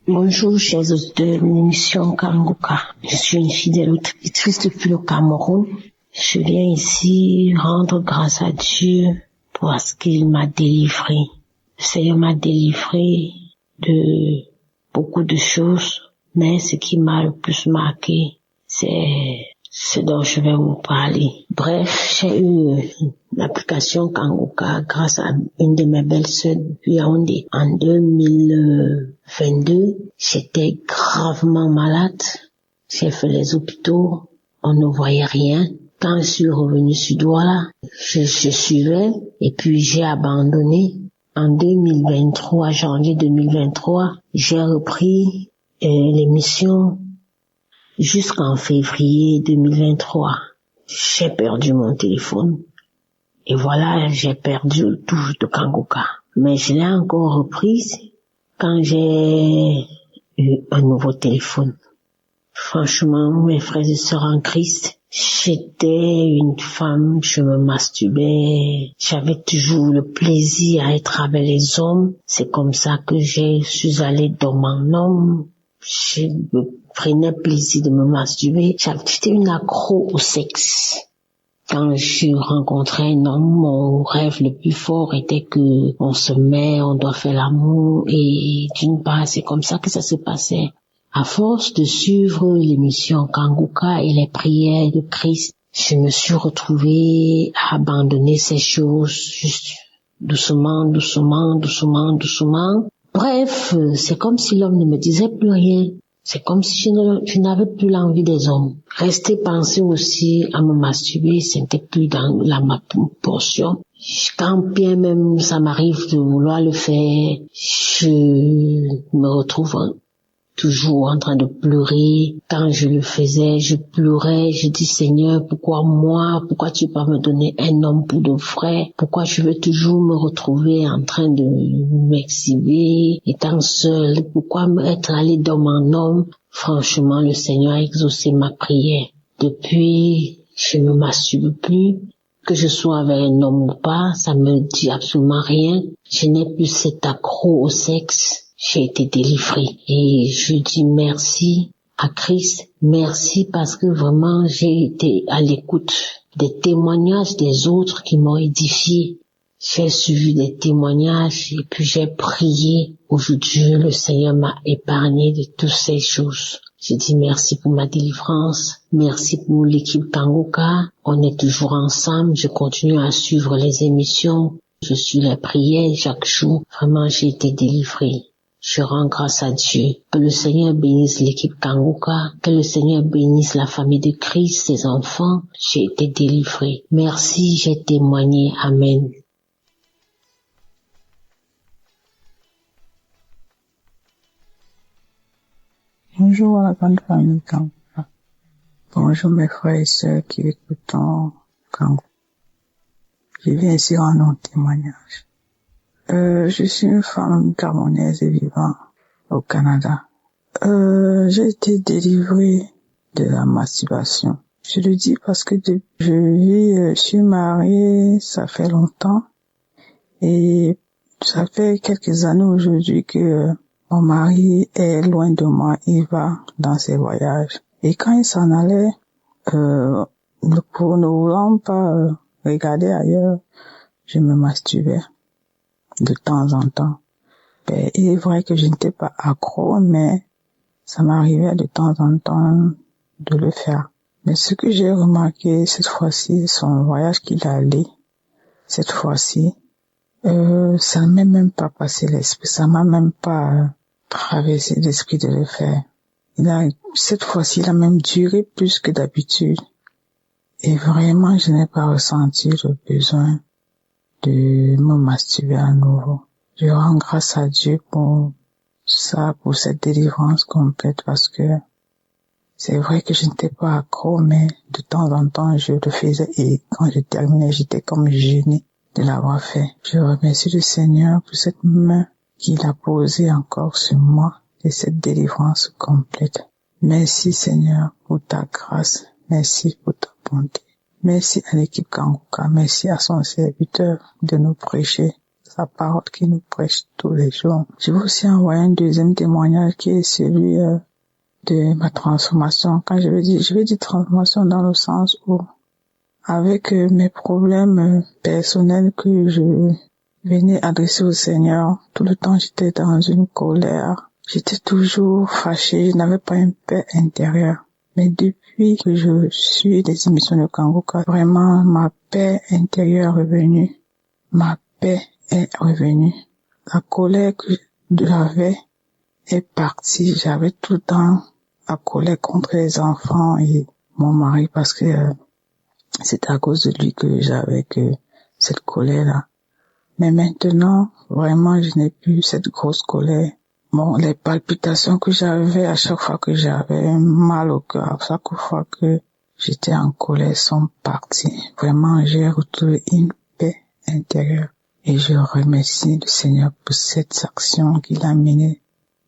Bonjour, chers auditeurs de l'émission Kanguka. Je suis une fidèle auditrice depuis le Cameroun. Je viens ici rendre grâce à Dieu parce qu'il m'a délivré. Le Seigneur m'a délivré de beaucoup de choses, mais ce qui m'a le plus marqué, c'est ce dont je vais vous parler. Bref, j'ai eu l'application Kanguka grâce à une de mes belles-sœurs depuis Yaoundé. En 2022, j'étais gravement malade. J'ai fait les hôpitaux, on ne voyait rien. Quand je suis revenue sur Douala, je suivais et puis j'ai abandonné. En 2023, janvier 2023, j'ai repris l'émission jusqu'en février 2023. J'ai perdu mon téléphone et voilà, j'ai perdu le touche de Kanguka. Mais je l'ai encore reprise quand j'ai eu un nouveau téléphone. Franchement, mes frères et sœurs en Christ, j'étais une femme, je me masturbais, j'avais toujours le plaisir à être avec les hommes. C'est comme ça que je suis allée dans mon homme. Je me prenais plaisir de me masturber. J'étais une accro au sexe. Quand je rencontrais un homme, mon rêve le plus fort était que on se met, on doit faire l'amour et d'une part, c'est comme ça que ça se passait. À force de suivre l'émission Kanguka et les prières de Christ, je me suis retrouvée à abandonner ces choses juste doucement. Bref, c'est comme si l'homme ne me disait plus rien. C'est comme si je n'avais plus l'envie des hommes. Rester penser aussi à me masturber, c'était plus dans ma portion. Quand bien même ça m'arrive de vouloir le faire, je me retrouve toujours en train de pleurer. Quand je le faisais, je pleurais, je dis Seigneur, pourquoi moi? Pourquoi tu peux pas me donner un homme pour de vrai? Pourquoi je veux toujours me retrouver en train de m'exhiber, étant seule? Pourquoi être allé dans mon homme? Franchement, le Seigneur a exaucé ma prière. Depuis, je ne masturbe plus. Que je sois avec un homme ou pas, ça me dit absolument rien. Je n'ai plus cet accro au sexe. J'ai été délivrée et je dis merci à Christ, merci parce que vraiment j'ai été à l'écoute des témoignages des autres qui m'ont édifié. J'ai suivi des témoignages et puis j'ai prié. Aujourd'hui, le Seigneur m'a épargné de toutes ces choses. Je dis merci pour ma délivrance, merci pour l'équipe Kanguka. On est toujours ensemble, je continue à suivre les émissions, je suis les prières chaque jour. Vraiment, j'ai été délivrée. Je rends grâce à Dieu. Que le Seigneur bénisse l'équipe Kanguka. Que le Seigneur bénisse la famille de Christ, ses enfants. J'ai été délivrée. Merci, j'ai témoigné. Amen. Bonjour à la grande famille Kanguka. Bonjour mes frères et sœurs qui écoutent Kanguka. Je viens ici rendre un témoignage. Je suis une femme camerounaise et vivant au Canada. J'ai été délivrée de la masturbation. Je le dis parce que je suis mariée, ça fait longtemps. Et ça fait quelques années aujourd'hui que mon mari est loin de moi, il va dans ses voyages. Et quand il s'en allait, pour ne voulant pas regarder ailleurs, je me masturbais de temps en temps. Il est vrai que je n'étais pas accro, mais ça m'arrivait de temps en temps de le faire. Mais ce que j'ai remarqué cette fois-ci, son voyage qu'il a allé, cette fois-ci, ça ne m'est même pas passé l'esprit, ça m'a même pas traversé l'esprit de le faire. Cette fois-ci, il a même duré plus que d'habitude. Et vraiment, je n'ai pas ressenti le besoin de me masturber à nouveau. Je rends grâce à Dieu pour ça, pour cette délivrance complète, parce que c'est vrai que je n'étais pas accro, mais de temps en temps, je le faisais et quand je terminais, j'étais comme gênée de l'avoir fait. Je remercie le Seigneur pour cette main qu'il a posée encore sur moi et cette délivrance complète. Merci Seigneur pour ta grâce, merci pour ta bonté. Merci à l'équipe Kanguka, merci à son serviteur de nous prêcher sa parole qui nous prêche tous les jours. Je veux aussi envoyer un deuxième témoignage qui est celui de ma transformation. Quand je veux dire transformation dans le sens où, avec mes problèmes personnels que je venais adresser au Seigneur, tout le temps j'étais dans une colère. J'étais toujours fâchée, je n'avais pas une paix intérieure. Mais depuis que je suis des émissions de Kanguka, vraiment ma paix intérieure est revenue. Ma paix est revenue. La colère que j'avais est partie. J'avais tout le temps la colère contre les enfants et mon mari parce que c'est à cause de lui que j'avais que cette colère-là. Mais maintenant, vraiment, je n'ai plus cette grosse colère. Bon, les palpitations que j'avais à chaque fois que j'avais mal au cœur, à chaque fois que j'étais en colère sont parties. Vraiment, j'ai retrouvé une paix intérieure. Et je remercie le Seigneur pour cette action qu'il a menée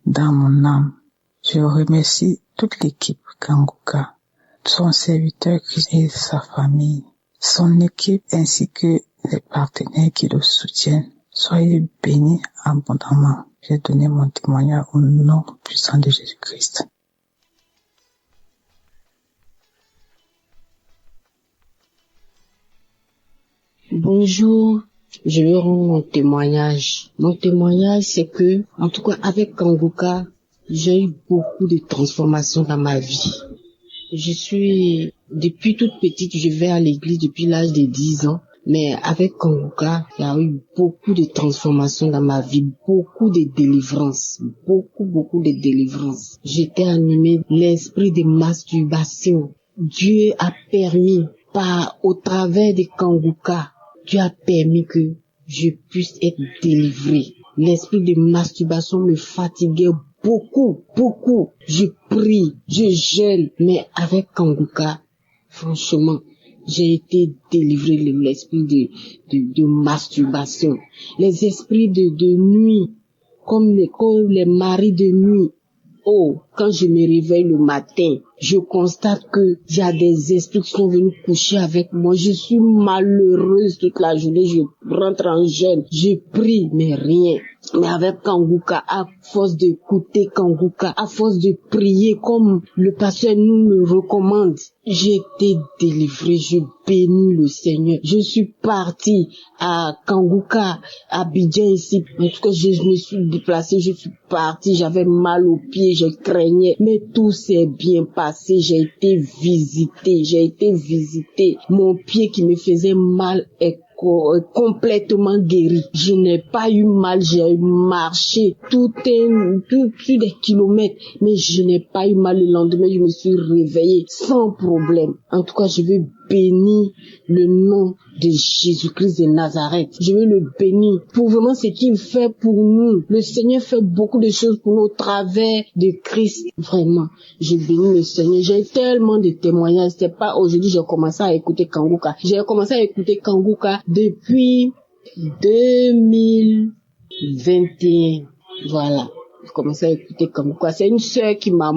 dans mon âme. Je remercie toute l'équipe Kanguka, son serviteur et sa famille, son équipe ainsi que les partenaires qui le soutiennent. Soyez bénis abondamment. J'ai donné mon témoignage au nom puissant de Jésus-Christ. Bonjour, je vais rendre mon témoignage. Mon témoignage, c'est que, en tout cas, avec Kanguka, j'ai eu beaucoup de transformations dans ma vie. Depuis toute petite, je vais à l'église depuis l'âge de 10 ans. Mais avec Kanguka, il y a eu beaucoup de transformations dans ma vie, beaucoup de délivrances, beaucoup de délivrances. J'étais animée l'esprit de masturbation. Dieu a permis, au travers de Kanguka, Dieu a permis que je puisse être délivrée. L'esprit de masturbation me fatiguait beaucoup. Je prie, je jeûne, mais avec Kanguka, franchement, j'ai été délivrée de l'esprit de masturbation. Les esprits de nuit, comme les maris de nuit. Oh, quand je me réveille le matin, je constate que il y a des esprits qui sont venus coucher avec moi. Je suis malheureuse toute la journée. Je rentre en jeûne. Je prie, mais rien. Mais avec Kanguka, à force d'écouter Kanguka, à force de prier comme le pasteur nous le recommande, j'ai été délivrée. Je bénis le Seigneur. Je suis partie à Kanguka, à Abidjan ici. En tout cas, je me suis déplacée, je suis partie. J'avais mal aux pieds, je craignais. Mais tout s'est bien passé. J'ai été visitée. Mon pied qui me faisait mal est complètement guéri. Je n'ai pas eu mal, j'ai marché tout sur des kilomètres, mais je n'ai pas eu mal. Le lendemain, je me suis réveillée sans problème. En tout cas, je veux bénir le nom de Jésus-Christ de Nazareth. Je veux le bénir pour vraiment ce qu'il fait pour nous. Le Seigneur fait beaucoup de choses pour nous au travers de Christ. Vraiment, je bénis le Seigneur. J'ai tellement de témoignages. C'est pas aujourd'hui j'ai commencé à écouter Kanguka. J'ai commencé à écouter Kanguka depuis 2021. Voilà. J'ai commencé à écouter Kanguka. C'est une sœur qui m'a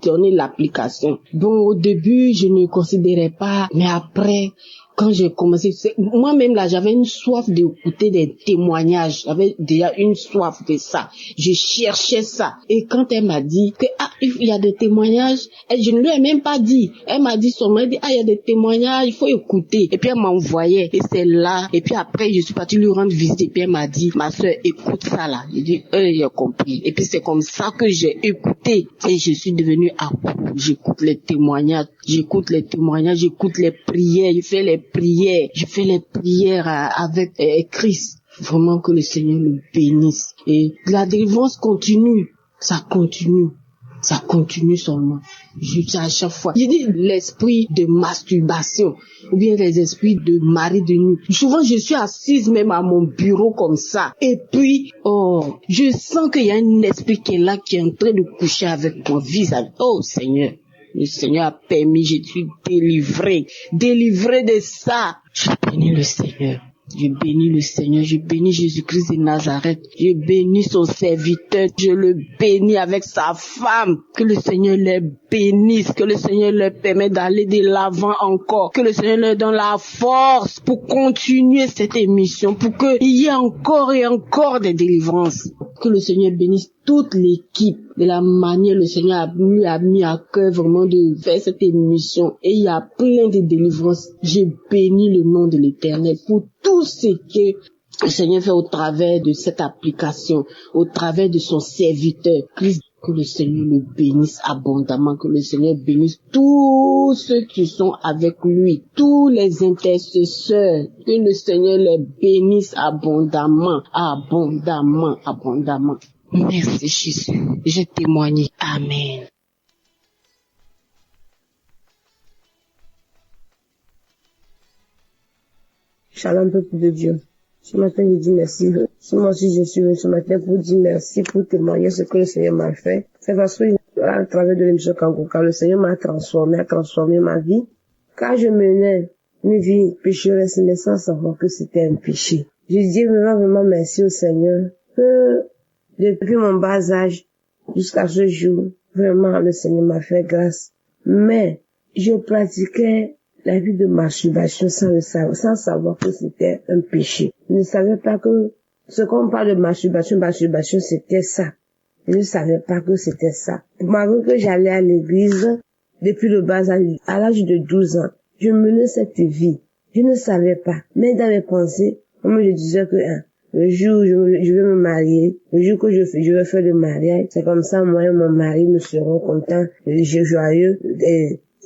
donné l'application. Donc au début, je ne considérais pas, mais après, quand j'ai commencé, moi-même là, j'avais une soif d'écouter des témoignages. J'avais déjà une soif de ça. Je cherchais ça. Et quand elle m'a dit que il y a des témoignages, et je ne lui ai même pas dit. Elle m'a dit seulement, il y a des témoignages, il faut écouter. Et puis elle m'envoyait. Et c'est là. Et puis après, je suis partie lui rendre visite. Et puis elle m'a dit, ma soeur, écoute ça là. J'ai dit, j'ai compris. Et puis c'est comme ça que j'ai écouté. Et je suis devenue accro. J'écoute les témoignages, j'écoute les prières, je fais les prières avec Christ. Vraiment que le Seigneur le bénisse. Et la délivrance continue, ça continue. Ça continue seulement. À chaque fois. Je dis l'esprit de masturbation ou bien les esprits de mari de nuit. Souvent, je suis assise même à mon bureau comme ça. Et puis, je sens qu'il y a un esprit qui est là, qui est en train de coucher avec mon visage. Oh Seigneur. Le Seigneur a permis, je suis délivré de ça. Je bénis le Seigneur. Je bénis le Seigneur, je bénis Jésus-Christ de Nazareth, je bénis son serviteur, je le bénis avec sa femme, que le Seigneur les bénisse, que le Seigneur leur permette d'aller de l'avant encore, que le Seigneur leur donne la force pour continuer cette émission, pour qu'il y ait encore et encore des délivrances, que le Seigneur bénisse toute l'équipe, de la manière le Seigneur lui a mis à cœur vraiment de faire cette émission, et il y a plein de délivrances. Je bénis le nom de l'Éternel pour tout ce que le Seigneur fait au travers de cette application, au travers de son serviteur. Christ, que le Seigneur le bénisse abondamment, que le Seigneur bénisse tous ceux qui sont avec lui, tous les intercesseurs, que le Seigneur les bénisse abondamment, abondamment, abondamment. Merci Jésus, j'ai témoigné. Amen. Shalom, peuple de Dieu. Ce matin, je dis merci. Moi aussi, je suis venu ce matin pour dire merci, pour témoigner ce que le Seigneur m'a fait. C'est parce que, à travers de l'émission Kangoka, le Seigneur m'a transformé, a transformé ma vie. Car je menais une vie pécheresse, mais sans savoir que c'était un péché. Je dis vraiment merci au Seigneur que, depuis mon bas âge jusqu'à ce jour, vraiment, le Seigneur m'a fait grâce. Mais, je pratiquais la vie de masturbation sans savoir que c'était un péché. Je ne savais pas que ce qu'on parle de masturbation, c'était ça. Je ne savais pas que c'était ça. Malgré que j'allais à l'église depuis le bas âge, à l'âge de 12 ans, je menais cette vie. Je ne savais pas. Mais dans mes pensées, moi je disais que le jour où je vais me marier, le jour que je vais faire le mariage, c'est comme ça moi et mon mari nous serons contents, joyeux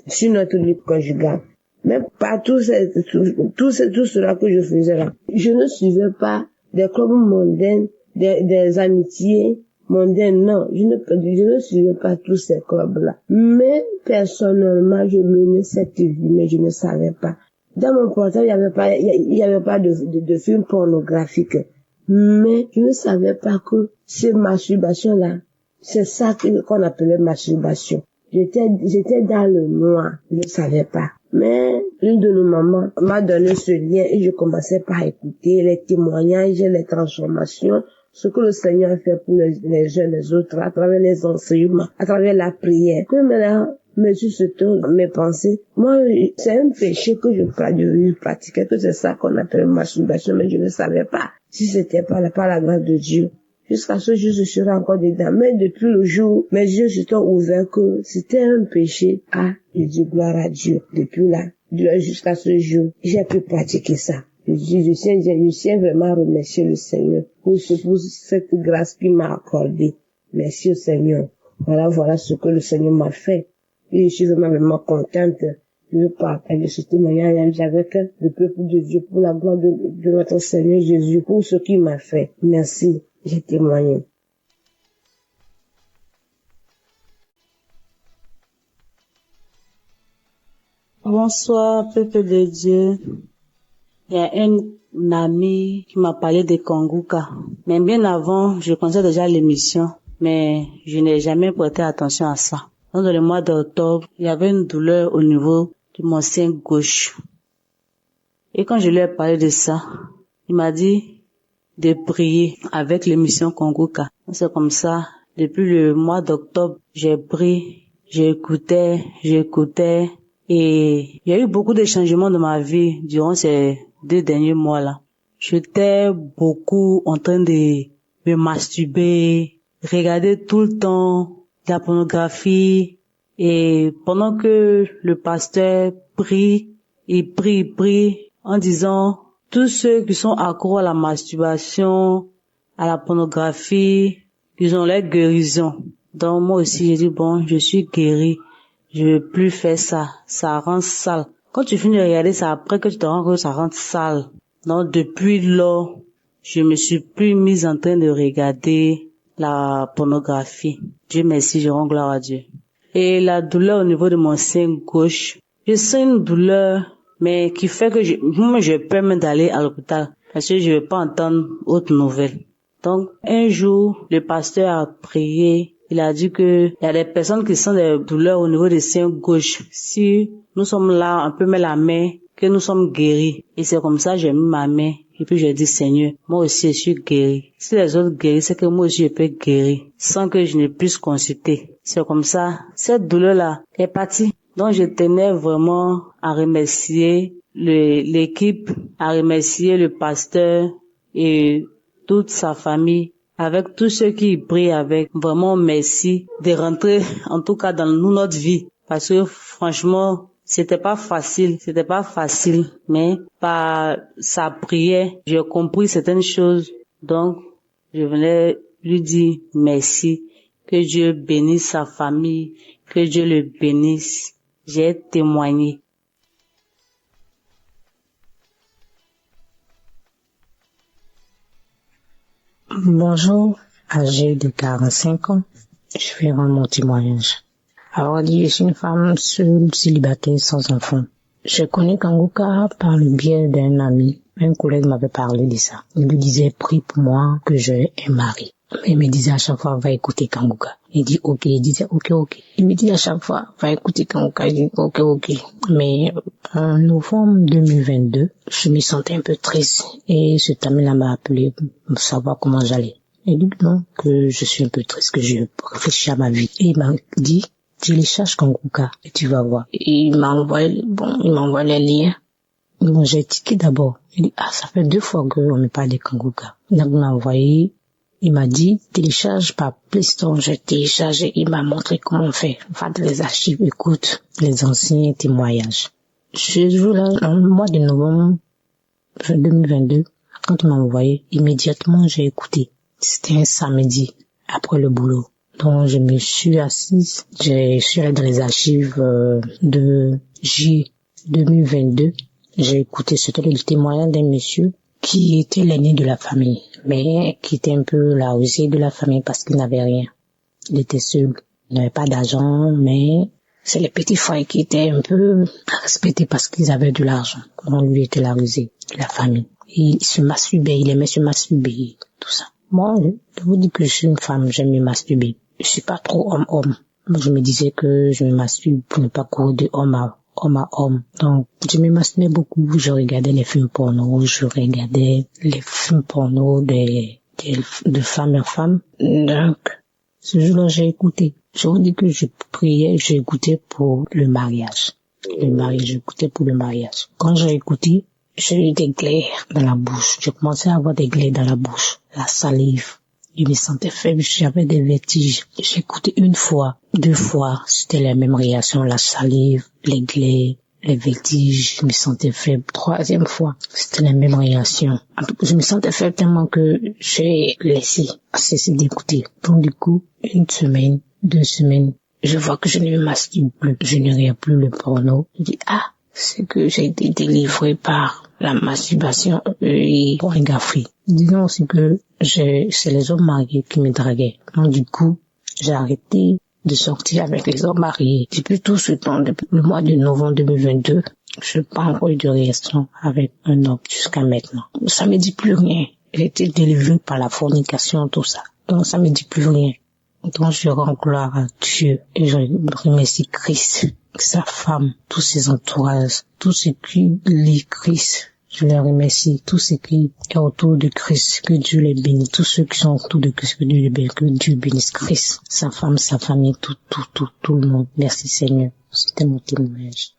sur notre vie conjugale. Mais pas tout cela que je faisais là. Je ne suivais pas des clubs mondains, des amitiés mondaines, non. Je ne suivais pas tous ces clubs-là. Mais, personnellement, je menais cette vie, mais je ne savais pas. Dans mon portable, il y avait pas de film pornographique. Mais, je ne savais pas que ces masturbations-là, c'est ça qu'on appelait masturbation. J'étais dans le noir. Je ne savais pas. Mais une de nos mamans m'a donné ce lien et je commençais par écouter les témoignages, les transformations, ce que le Seigneur a fait pour les uns les autres, à travers les enseignements, à travers la prière. Que maintenant, me suscitant mes pensées, moi, c'est un péché que je pratiquais, que c'est ça qu'on appelle masturbation, mais je ne savais pas si c'était par la grâce de Dieu. Jusqu'à ce jour, je serai encore dedans. Mais depuis le jour, mes yeux se sont ouverts que c'était un péché. Je dis gloire à Dieu. Depuis là, jusqu'à ce jour, j'ai pu pratiquer ça. Je tiens vraiment à remercier le Seigneur pour cette grâce qu'il m'a accordée. Merci au Seigneur. Voilà ce que le Seigneur m'a fait. Et je suis vraiment contente de partager ce témoignage avec le peuple de Dieu pour la gloire de notre Seigneur Jésus, pour ce qu'il m'a fait. Merci. J'ai témoigné. Bonsoir, peuple de Dieu. Il y a un ami qui m'a parlé de Kangoka. Mais bien avant, je connaissais déjà l'émission, mais je n'ai jamais prêté attention à ça. Dans le mois d'octobre, il y avait une douleur au niveau de mon sein gauche. Et quand je lui ai parlé de ça, il m'a dit de prier avec l'émission Kangoka. C'est comme ça, depuis le mois d'octobre, j'ai pris, j'écoutais, et il y a eu beaucoup de changements dans ma vie durant ces 2 derniers mois-là. J'étais beaucoup en train de me masturber, regarder tout le temps de la pornographie, et pendant que le pasteur prie, il prie en disant tous ceux qui sont accros à la masturbation, à la pornographie, ils ont leur guérison. Donc moi aussi j'ai dit bon, je suis guéri, je veux plus faire ça, ça rend sale. Quand tu finis de regarder ça, après que tu te rends compte que ça rend sale. Donc depuis lors, je me suis plus mise en train de regarder la pornographie. Dieu merci, je rends gloire à Dieu. Et la douleur au niveau de mon sein gauche, je sens une douleur, mais qui fait que je peux même d'aller à l'hôpital parce que je ne veux pas entendre autre nouvelle. Donc, un jour, le pasteur a prié. Il a dit que il y a des personnes qui sentent des douleurs au niveau des seins gauche. Si nous sommes là, on peut mettre la main, que nous sommes guéris. Et c'est comme ça, j'ai mis ma main. Et puis je dis, Seigneur, moi aussi je suis guéri. Si les autres guérissent, c'est que moi aussi je peux guérir, sans que je ne puisse consulter. C'est comme ça, cette douleur-là est partie. Donc je tenais vraiment à remercier l'équipe, à remercier le pasteur et toute sa famille, avec tous ceux qui prient avec. Vraiment merci de rentrer, en tout cas dans notre vie. Parce que franchement, c'était pas facile, mais par sa prière, j'ai compris certaines choses. Donc, je venais lui dire merci, que Dieu bénisse sa famille, que Dieu le bénisse. J'ai témoigné. Bonjour, âgée de 45 ans, je vais rendre mon témoignage. Alors, je suis une femme seule, célibataire, sans enfant. Je connais Kanguka par le biais d'un ami. Un collègue m'avait parlé de ça. Il lui disait, prie pour moi que j'ai un mari. Il me disait à chaque fois, va écouter Kanguka. Il dit, ok. Il disait, ok. Il me dit à chaque fois, va écouter Kanguka. Il dit, ok. Mais en novembre 2022, je me sentais un peu triste. Et cet ami-là m'a appelé pour savoir comment j'allais. Il dit non, que je suis un peu triste, que je réfléchis à ma vie. Et il m'a dit, télécharge Kanguka et tu vas voir. Et il m'a envoyé les liens. Donc j'ai tiqué d'abord. Il dit, ça fait 2 fois qu'on me parle de Kanguka. Donc il m'a envoyé, il m'a dit, télécharge par Play Store. J'ai téléchargé, il m'a montré comment on fait. Va dans les archives, écoute les anciens témoignages. Ce jour-là, en mois de novembre 2022, quand il m'a envoyé, immédiatement j'ai écouté. C'était un samedi, après le boulot. Donc, je me suis assise, je suis allée dans les archives de J 2022. J'ai écouté, c'était le témoignage d'un monsieur qui était l'aîné de la famille, mais qui était un peu la rusée de la famille parce qu'il n'avait rien. Il était seul, il n'avait pas d'argent, mais c'est les petits frères qui étaient un peu respectés parce qu'ils avaient de l'argent. Donc, lui était la rusée de la famille. Et il se masturbait, il aimait se masturber, tout ça. Moi, je vous dis que je suis une femme, j'aime me masturber. Je suis pas trop homme-homme. Je me disais que je me masturbe pour ne pas courir de homme à homme. Donc, je me masturbais beaucoup. Je regardais les films porno, de femme à femme. Donc, ce jour-là, j'ai écouté. Je vous dis que je priais, j'ai écouté pour le mariage. J'écoutais pour le mariage. Quand j'ai écouté, j'ai eu des glaires dans la bouche. Je commençais à avoir des glaires dans la bouche. La salive. Je me sentais faible, j'avais des vertiges. J'ai écouté 1 fois, 2 fois, c'était la même réaction, la salive, les glaires, les vertiges, je me sentais faible. 3e fois, c'était la même réaction. En tout cas, je me sentais faible tellement que j'ai laissé cesser d'écouter. Donc du coup, 1 semaine, 2 semaines, je vois que je ne me masturbe plus, je ne regarde plus le porno. Je dis, c'est que j'ai été délivré par la masturbation et pornographie. Disons aussi que c'est les hommes mariés qui me draguaient. Donc du coup, j'ai arrêté de sortir avec les hommes mariés. Depuis tout ce temps, depuis le mois de novembre 2022, je n'ai pas encore eu de relation avec un homme jusqu'à maintenant. Ça me dit plus rien. J'ai été délivré par la fornication, tout ça. Donc ça me dit plus rien. Donc je rends gloire à Dieu et je remercie Christ, sa femme, tous ses entourages, tous ceux qui lisent Christ. Je les remercie, tous ceux qui sont autour de Christ, que Dieu les bénisse, tous ceux qui sont autour de Christ, que Dieu bénisse Christ, sa femme, sa famille, tout le monde. Merci Seigneur. C'était mon témoignage.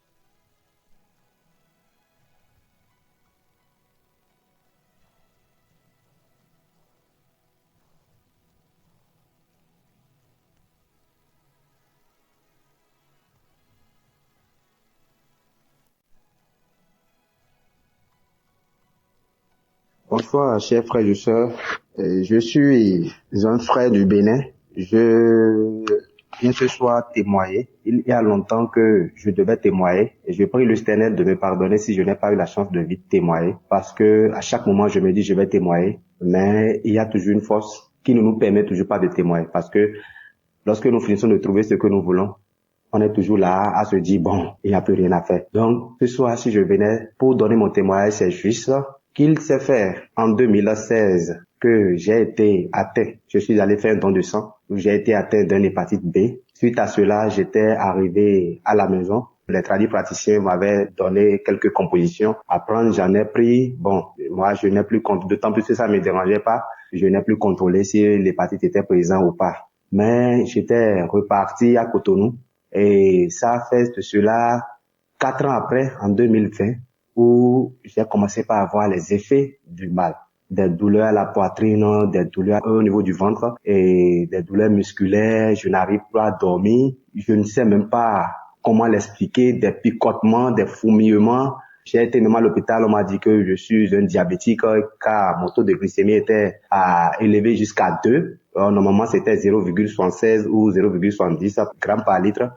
Bonsoir, chers frères et sœurs. Je suis un frère du Bénin. Je viens ce soir témoigner. Il y a longtemps que je devais témoigner et je prie le Seigneur de me pardonner si je n'ai pas eu la chance de vite témoigner parce que à chaque moment je me dis je vais témoigner, mais il y a toujours une force qui ne nous permet toujours pas de témoigner. Parce que lorsque nous finissons de trouver ce que nous voulons, on est toujours là à se dire, bon, il n'y a plus rien à faire. Donc, ce soir, si je venais pour donner mon témoignage, c'est juste qu'il s'est fait en 2016 que j'ai été atteint. Je suis allé faire un don de sang où j'ai été atteint d'une hépatite B. Suite à cela, j'étais arrivé à la maison. Les tradipraticiens m'avaient donné quelques compositions à prendre. J'en ai pris. Bon, moi, je n'ai plus contrôlé, d'autant plus que ça ne me dérangeait pas. Je n'ai plus contrôlé si l'hépatite était présente ou pas. Mais j'étais reparti à Cotonou. Et ça fait de cela 4 ans après, en 2020, où j'ai commencé par avoir les effets du mal. Des douleurs à la poitrine, des douleurs au niveau du ventre et des douleurs musculaires. Je n'arrive pas à dormir. Je ne sais même pas comment l'expliquer. Des picotements, des fourmillements. J'ai été même à l'hôpital, on m'a dit que je suis un diabétique car mon taux de glycémie était élevé jusqu'à 2. Normalement, c'était 0,76 ou 0,70 grammes par litre.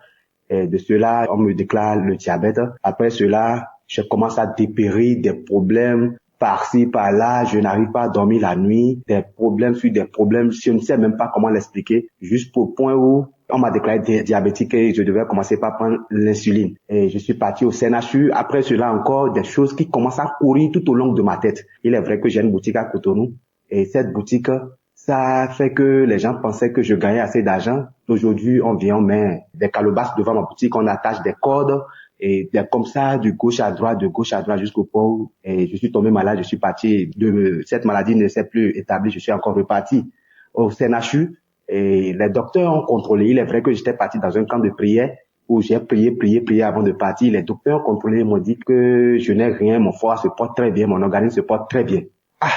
Et de cela, on me déclare le diabète. Après cela, je commence à dépérir des problèmes par-ci, par-là. Je n'arrive pas à dormir la nuit. Des problèmes sur des problèmes. Je ne sais même pas comment l'expliquer. Juste au point où on m'a déclaré diabétique et je devais commencer par prendre l'insuline. Et je suis parti au CNHU. Après cela, encore des choses qui commencent à courir tout au long de ma tête. Il est vrai que j'ai une boutique à Cotonou. Et cette boutique, ça fait que les gens pensaient que je gagnais assez d'argent. Aujourd'hui, on vient, on met des calebasses devant ma boutique, on attache des cordes et comme ça, de gauche à droite jusqu'au point où et je suis tombé malade, je suis parti de cette maladie ne s'est plus établie, je suis encore reparti au CNHU et les docteurs ont contrôlé. Il est vrai que j'étais parti dans un camp de prière où j'ai prié avant de partir. Les docteurs ont contrôlé, m'ont dit que je n'ai rien, mon foie se porte très bien, mon organisme se porte très bien.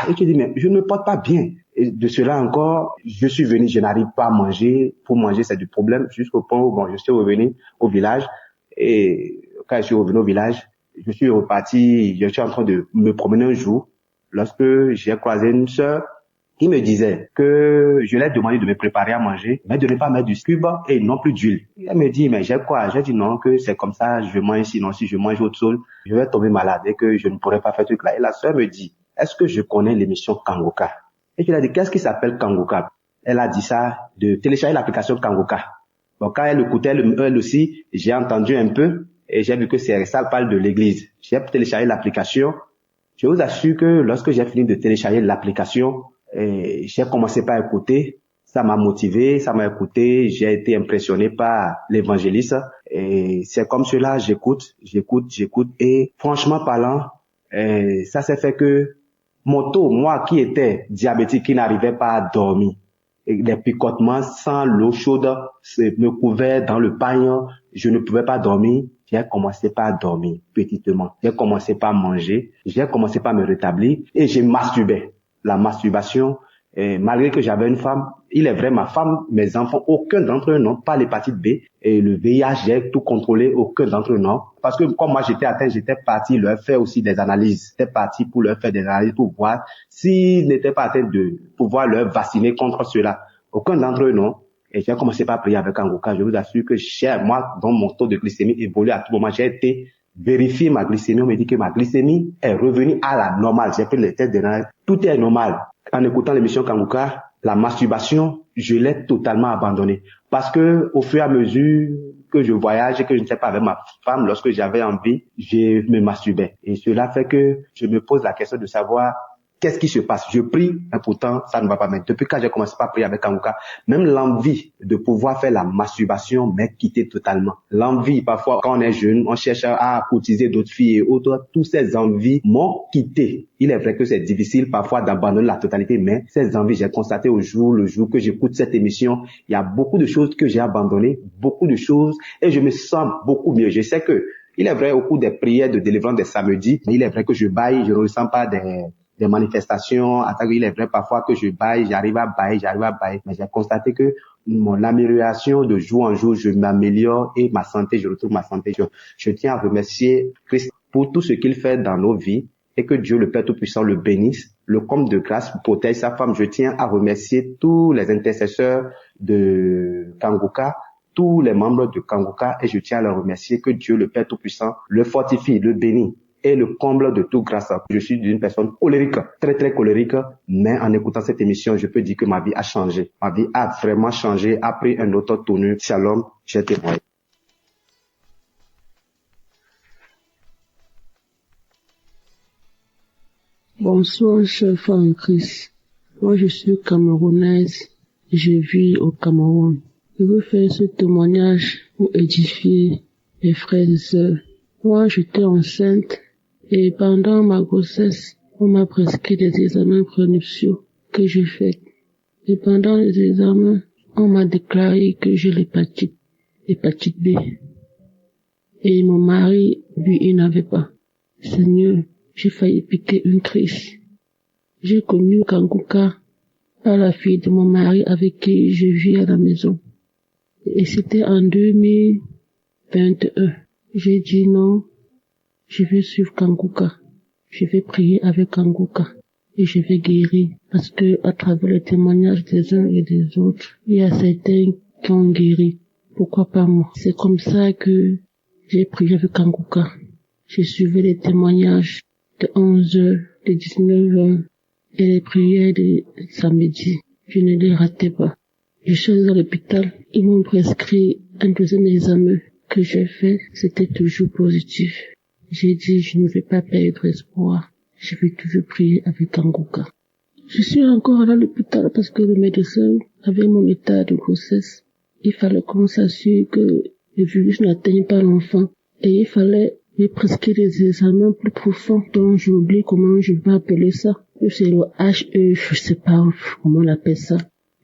Et tu dis, mais je ne me porte pas bien. Et de cela encore, je suis venu, je n'arrive pas à manger. Pour manger, c'est du problème. Jusqu'au point où, je suis revenu au village. Et quand je suis revenu au village, je suis reparti, je suis en train de me promener un jour, lorsque j'ai croisé une sœur qui me disait que je lui ai demandé de me préparer à manger, mais de ne pas mettre du cube et non plus d'huile. Elle me dit, mais j'ai quoi? J'ai dit non, que c'est comme ça, je mange, sinon si je mange autre chose, je vais tomber malade et que je ne pourrai pas faire ce truc-là. Et la sœur me dit, est-ce que je connais l'émission Kangoka? Et je lui ai dit, qu'est-ce qui s'appelle Kangoka? Elle a dit ça, de télécharger l'application Kangoka. Donc quand elle écoutait elle aussi, j'ai entendu un peu et j'ai vu que ça parle de l'église. J'ai téléchargé l'application. Je vous assure que lorsque j'ai fini de télécharger l'application, j'ai commencé par écouter. Ça m'a motivé, ça m'a écouté. J'ai été impressionné par l'évangéliste. Et c'est comme cela, j'écoute. Et franchement parlant, ça s'est fait que mon taux, moi qui étais diabétique, qui n'arrivait pas à dormir, et des picotements sans l'eau chaude me couvaient dans le pagne, je ne pouvais pas dormir. J'ai commencé par dormir petitement. J'ai commencé par manger. J'ai commencé par me rétablir et je masturbais. La masturbation, malgré que j'avais une femme, il est vrai, ma femme, mes enfants, aucun d'entre eux n'ont pas l'hépatite B. Et le VIH, j'ai tout contrôlé, aucun d'entre eux non. Parce que comme moi j'étais atteint, j'étais parti leur faire aussi des analyses. J'étais parti pour leur faire des analyses pour voir s'ils n'étaient pas atteints de pouvoir leur vacciner contre cela. Aucun d'entre eux non. Et j'ai commencé par prier avec Kangoka. Je vous assure que moi, dans mon taux de glycémie évolue à tout moment. J'ai été vérifier ma glycémie. On me dit que ma glycémie est revenue à la normale. J'ai fait les tests d'analyse. Tout est normal. En écoutant l'émission Kangoka, la masturbation, je l'ai totalement abandonnée. Parce que au fur et à mesure que je voyage et que je ne sais pas avec ma femme, lorsque j'avais envie, je me masturbais. Et cela fait que je me pose la question de savoir qu'est-ce qui se passe. Je prie, mais pourtant, ça ne va pas. Mais depuis quand j'ai commencé par prier avec Kangoka, même l'envie de pouvoir faire la masturbation m'est quittée totalement. L'envie, parfois, quand on est jeune, on cherche à courtiser d'autres filles et autres. Toutes ces envies m'ont quitté. Il est vrai que c'est difficile parfois d'abandonner la totalité, mais ces envies, j'ai constaté le jour que j'écoute cette émission, il y a beaucoup de choses que j'ai abandonnées, beaucoup de choses, et je me sens beaucoup mieux. Je sais que, il est vrai, au cours des prières de délivrance des samedis, il est vrai que je baille, je ne ressens pas des manifestations, il est vrai parfois que je baille, j'arrive à bailler, mais j'ai constaté que mon amélioration de jour en jour, je m'améliore et ma santé, je retrouve ma santé. Je tiens à remercier Christ pour tout ce qu'il fait dans nos vies et que Dieu le Père Tout-Puissant le bénisse, le comble de grâce protège sa femme. Je tiens à remercier tous les intercesseurs de Kangoka, tous les membres de Kangoka et je tiens à leur remercier que Dieu le Père Tout-Puissant le fortifie, le bénit est le comble de toute grâce. Je suis une personne colérique, très très colérique, mais en écoutant cette émission, je peux dire que ma vie a changé. Ma vie a vraiment changé, a pris un autre tournure. Shalom, j'ai témoigné. Bonsoir, cher frère en Christ. Moi, je suis camerounaise. Je vis au Cameroun. Je veux faire ce témoignage pour édifier mes frères et sœurs. Moi, j'étais enceinte et pendant ma grossesse, on m'a prescrit des examens prénuptiaux que j'ai faits. Et pendant les examens, on m'a déclaré que j'ai l'hépatite B. Et mon mari, lui, il n'avait pas. Seigneur, j'ai failli piquer une crise. J'ai connu Kanguka par la fille de mon mari avec qui je vis à la maison. Et c'était en 2021. J'ai dit non, je vais suivre Kanguka. Je vais prier avec Kanguka et je vais guérir. Parce que à travers les témoignages des uns et des autres, il y a certains qui ont guéri. Pourquoi pas moi? C'est comme ça que j'ai prié avec Kanguka. J'ai suivi les témoignages de 11h, de 19h et les prières de samedi. Je ne les ratais pas. Je suis allée à l'hôpital. Ils m'ont prescrit un deuxième examen que j'ai fait. C'était toujours positif. J'ai dit, je ne vais pas perdre espoir. Je vais toujours prier avec Kanguka. Je suis encore allée à l'hôpital parce que le médecin avait mon état de grossesse. Il fallait qu'on s'assure que le virus n'atteigne pas l'enfant. Et il fallait me prescrire des examens plus profonds dont j'ai oublié comment je vais appeler ça. C'est le HE, je sais pas comment on appelle ça.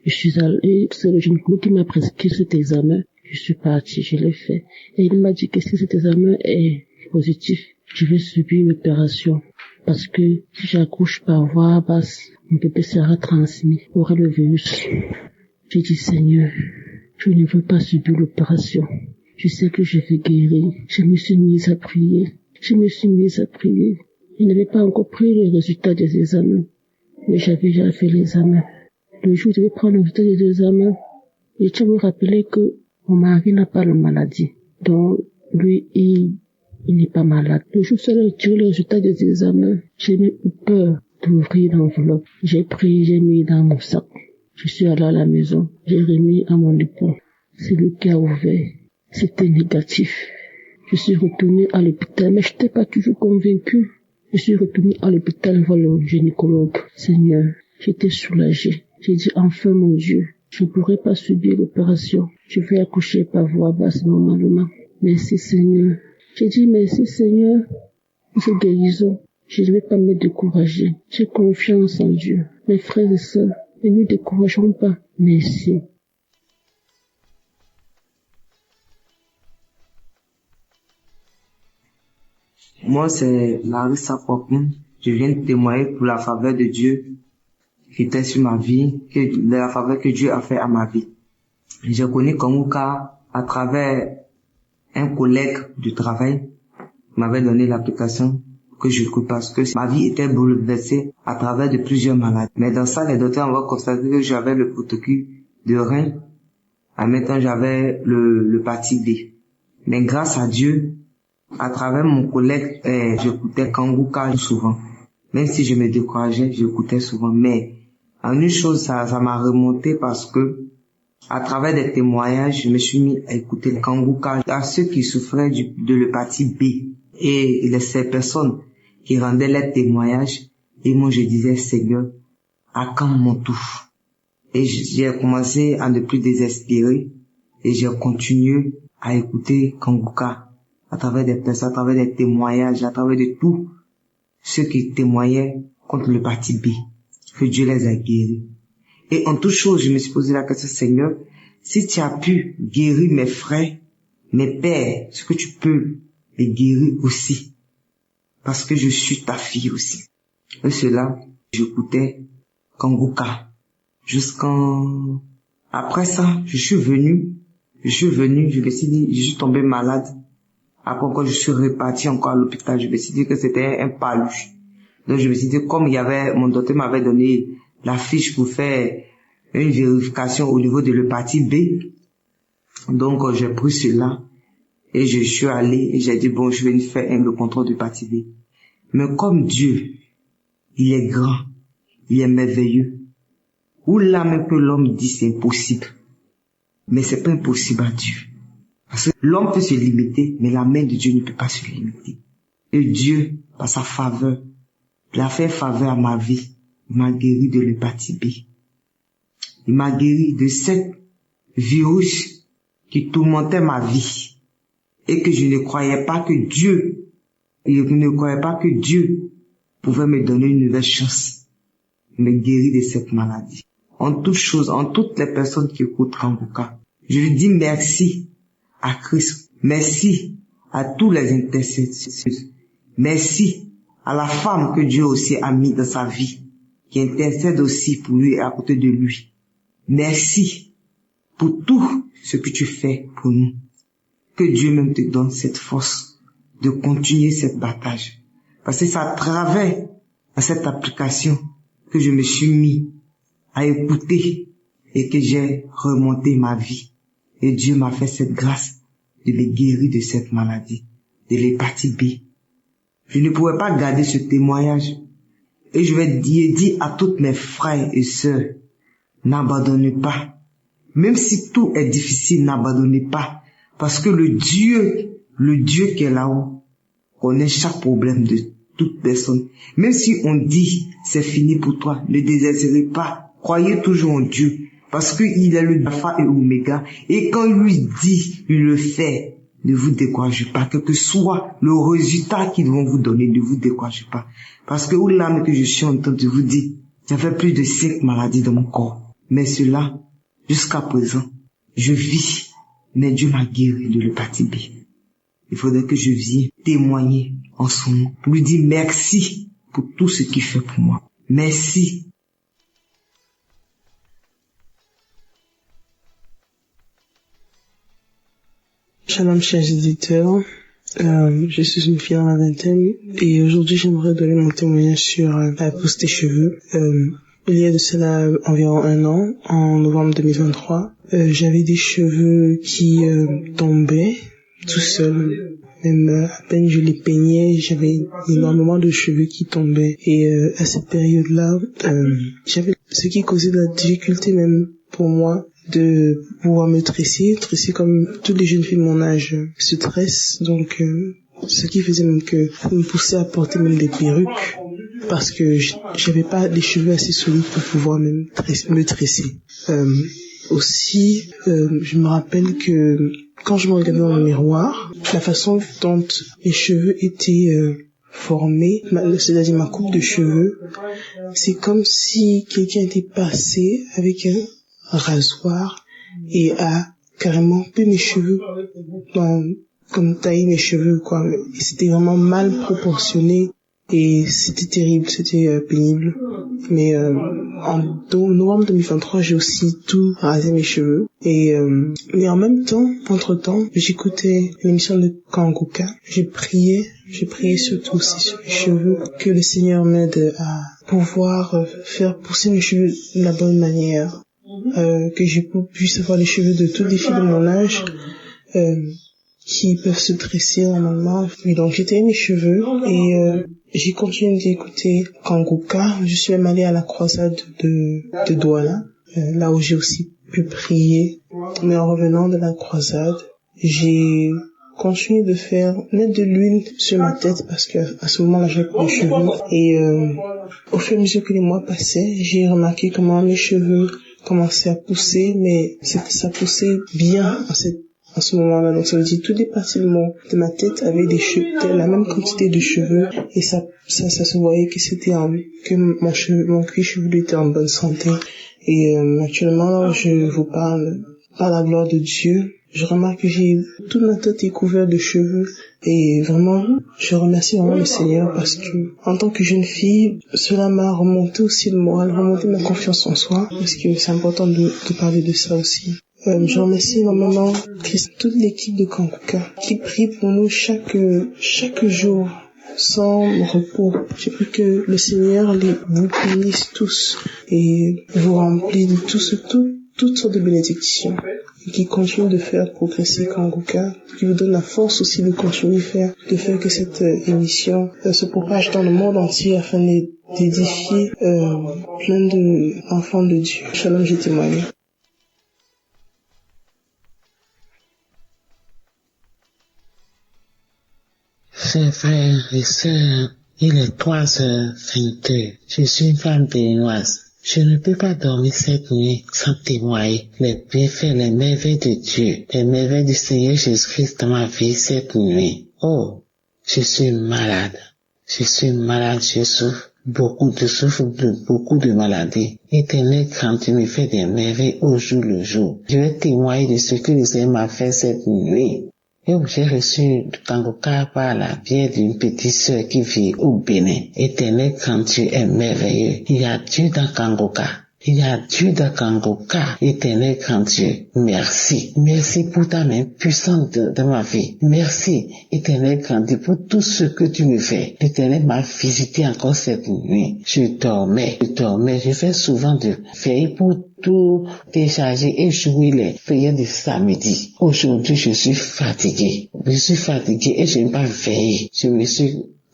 Je suis allée, c'est le gynécologue qui m'a prescrit cet examen. Je suis partie, je l'ai fait. Et il m'a dit que si cet examen est positif, je vais subir une opération. Parce que si j'accouche par voie basse, mon bébé sera transmis, aurait le virus. J'ai dit, Seigneur, je ne veux pas subir l'opération. Je sais que je vais guérir. Je me suis mise à prier. Je n'avais pas encore pris les résultats des examens, mais j'avais déjà fait l'examen. Le jour où je devais prendre le résultat des examens, je tiens à me rappeler que mon mari n'a pas la maladie. Donc, lui, il n'est pas malade. Le jour où j'ai tiré le résultat des examens, j'ai eu peur d'ouvrir l'enveloppe. J'ai pris, j'ai mis dans mon sac. Je suis allée à la maison. J'ai remis à mon époux. C'est lui qui a ouvert. C'était négatif. Je suis retournée à l'hôpital, mais je n'étais pas toujours convaincue. Je suis retournée à l'hôpital voir le gynécologue. Seigneur, j'étais soulagée. J'ai dit, enfin mon Dieu, je ne pourrai pas subir l'opération. Je vais accoucher par voie basse normalement. Merci Seigneur. J'ai dit, merci Seigneur pour cette guérison. Je ne vais pas me décourager. J'ai confiance en Dieu. Mes frères et sœurs, ne nous décourageons pas. Merci. Moi, c'est Larissa Popin. Je viens de témoigner pour la faveur de Dieu qui était sur ma vie, la faveur que Dieu a fait à ma vie. J'ai connu Kanguka à travers un collègue du travail qui m'avait donné l'application que j'écoute parce que ma vie était bouleversée à travers de plusieurs maladies. Mais dans ça, les docteurs ont constaté que j'avais le protocole de rein. En même temps, j'avais l'hépatite B. Mais grâce à Dieu, à travers mon collègue, j'écoutais Kanguka souvent. Même si je me décourageais, j'écoutais souvent. Mais en une chose, ça m'a remonté parce que à travers des témoignages, je me suis mis à écouter Kanguka à ceux qui souffraient de l'hépatite B. Et ces personnes qui rendaient leurs témoignages. Et moi, je disais, Seigneur, à quand mon tour? Et j'ai commencé à ne plus désespérer. Et j'ai continué à écouter Kanguka à travers des personnes, à travers des témoignages, à travers de tout ceux qui témoignaient contre l'hépatite B. Que Dieu les a guéris. Et en toute chose, je me suis posé la question, Seigneur, si tu as pu guérir mes frères, mes pères, est-ce que tu peux les guérir aussi? Parce que je suis ta fille aussi. Et cela, j'écoutais Kanguka. Après ça, je suis venu, je me suis dit, je suis tombé malade. Après encore, je suis reparti encore à l'hôpital. Je me suis dit que c'était un paluche. Donc je me suis dit, comme mon docteur m'avait donné la fiche pour faire une vérification au niveau de l'hépatite B. Donc j'ai pris cela et je suis allé et j'ai dit, bon, je vais faire le contrôle d'hépatite B. Mais comme Dieu, il est grand, il est merveilleux. Où là même que l'homme dit c'est impossible. Mais c'est pas impossible à Dieu. Parce que l'homme peut se limiter, mais la main de Dieu ne peut pas se limiter. Et Dieu, par sa faveur, il a fait faveur à ma vie. Il m'a guéri de l'hépatite B. Il m'a guéri de cette virus qui tourmentait ma vie. Et que je ne croyais pas que Dieu pouvait me donner une nouvelle chance. Me guérir de cette maladie. En toutes choses, en toutes les personnes qui écoutent Kanguka, je lui dis merci à Christ. Merci à tous les intercesseurs. Merci à la femme que Dieu aussi a mis dans sa vie, qui intercède aussi pour lui et à côté de lui. Merci pour tout ce que tu fais pour nous. Que Dieu même te donne cette force de continuer cette bataille. Parce que c'est à travers cette application que je me suis mis à écouter et que j'ai remonté ma vie. Et Dieu m'a fait cette grâce de me guérir de cette maladie, de l'hépatite B. Je ne pouvais pas garder ce témoignage. Et je vais dire à toutes mes frères et sœurs, n'abandonnez pas. Même si tout est difficile, n'abandonnez pas. Parce que le Dieu qui est là-haut, connaît chaque problème de toute personne. Même si on dit, c'est fini pour toi, ne désespérez pas. Croyez toujours en Dieu. Parce qu'il est le Alpha et Oméga. Et quand il lui dit, il le fait. Ne vous découragez pas. Quel que soit le résultat qu'ils vont vous donner, ne vous découragez pas. Parce que là que je suis en train de vous dire, j'avais plus de 5 maladies dans mon corps. Mais cela, jusqu'à présent, je vis. Mais Dieu m'a guéri de l'hépatite B. Il faudrait que je vienne témoigner en son nom. Pour lui dire merci pour tout ce qu'il fait pour moi. Merci. Shalom chers éditeurs, je suis une fille dans la vingtaine et aujourd'hui j'aimerais donner mon témoignage sur la pousse des cheveux. Il y a de cela environ 1 an, en novembre 2023, j'avais des cheveux qui tombaient tout seuls. Même à peine je les peignais, j'avais énormément de cheveux qui tombaient. Et à cette période-là, j'avais ce qui causait de la difficulté même pour moi de pouvoir me tresser comme toutes les jeunes filles de mon âge se tressent. Donc ce qui faisait même que me poussait à porter même des perruques parce que j'avais pas des cheveux assez solides pour pouvoir même me tresser. Aussi, je me rappelle que quand je me regardais dans le miroir, la façon dont mes cheveux étaient formés, c'est-à-dire ma coupe de cheveux, c'est comme si quelqu'un était passé avec un rasoir et a carrément coupé mes cheveux, comme taillé mes cheveux, quoi. Et c'était vraiment mal proportionné et c'était terrible, c'était pénible. Mais en novembre 2023, j'ai aussi tout rasé mes cheveux. Mais en même temps, entre-temps, j'écoutais l'émission de Kanguka. J'ai prié surtout aussi sur les cheveux, que le Seigneur m'aide à pouvoir faire pousser mes cheveux de la bonne manière, que je puisse avoir les cheveux de toutes les filles de mon âge, qui peuvent se tresser normalement. Et donc j'ai taillé mes cheveux et j'ai continué d'écouter Kanguka. Je suis même allée à la croisade de Douala, là où j'ai aussi pu prier. Mais en revenant de la croisade, j'ai continué de mettre de l'huile sur ma tête parce que à ce moment-là j'avais des cheveux. Et au fur et à mesure que les mois passaient, j'ai remarqué comment mes cheveux commençaient à pousser, mais ça poussait bien en ce moment-là. Donc ça veut dire toutes les parties de ma tête avaient des cheveux, la même quantité de cheveux, et ça se voyait que mon cuir chevelu était en bonne santé. Et actuellement, je vous parle par la gloire de Dieu. Je remarque que toute ma tête est couverte de cheveux, et vraiment, je remercie vraiment le Seigneur parce que, en tant que jeune fille, cela m'a remonté aussi le moral, remonté ma confiance en soi, parce que c'est important de parler de ça aussi. Je remercie énormément toute l'équipe de Kanguka qui prie pour nous chaque jour sans repos. Je prie que le Seigneur vous bénisse tous et vous remplit de toutes sortes de bénédictions. et qui continue de faire progresser Kanguka, qui vous donne la force aussi de continuer de faire que cette émission se propage dans le monde entier afin d'édifier plein d'enfants de Dieu. Shalom, je témoigne. Chers frères et sœurs, il est 3h22. Je suis une femme béninoise. Je ne peux pas dormir cette nuit sans témoigner les bienfaits, les merveilles de Dieu, les merveilles du Seigneur Jésus-Christ dans ma vie cette nuit. Oh, je suis malade. Je souffre de beaucoup de maladies. Éternel, quand tu me fais des merveilles au jour le jour, je vais témoigner de ce que le Seigneur m'a fait cette nuit. Et j'ai reçu du Kanguka par la bière d'une petite sœur qui vit au Bénin. Éternel, quand tu es merveilleux, il y a Dieu dans Kanguka. Il y a Dieu dans Kanguka. Éternel, quand Dieu, merci. Merci pour ta main puissante de ma vie. Merci, Éternel, quand Dieu, pour tout ce que tu me fais. L'Éternel m'a visité encore cette nuit. Je dormais. Je fais souvent de veille pour tout décharger et jouer les prières de samedi. Aujourd'hui, je suis fatigué et je n'ai pas veillé.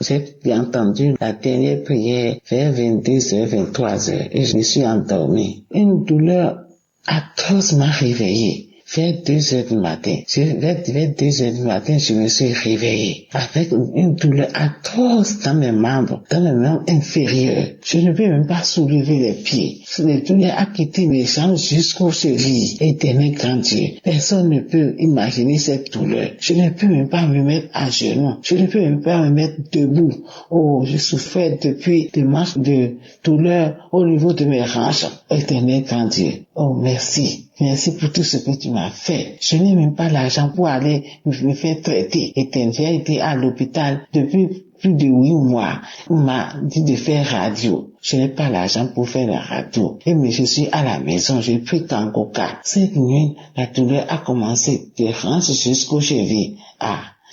J'ai entendu la dernière prière vers 22h, 23h et je me suis endormi. Une douleur atroce m'a réveillé. Vers 2h du matin, je me suis réveillé avec une douleur atroce dans mes membres inférieurs. Je ne peux même pas soulever les pieds. La douleur a quitté mes jambes jusqu'aux chevilles. Éternel grand Dieu, personne ne peut imaginer cette douleur. Je ne peux même pas me mettre à genoux. Je ne peux même pas me mettre debout. Oh, je souffrais depuis des marches de douleur au niveau de mes hanches. Éternel grand Dieu, oh merci. Merci pour tout ce que tu m'as fait. Je n'ai même pas l'argent pour aller me faire traiter. J'ai été à l'hôpital depuis plus de 8 mois. On m'a dit de faire radio. Je n'ai pas l'argent pour faire la radio. Mais je suis à la maison, j'ai pris Kanguka. Cette nuit, la douleur a commencé de hanches jusqu'aux chevilles.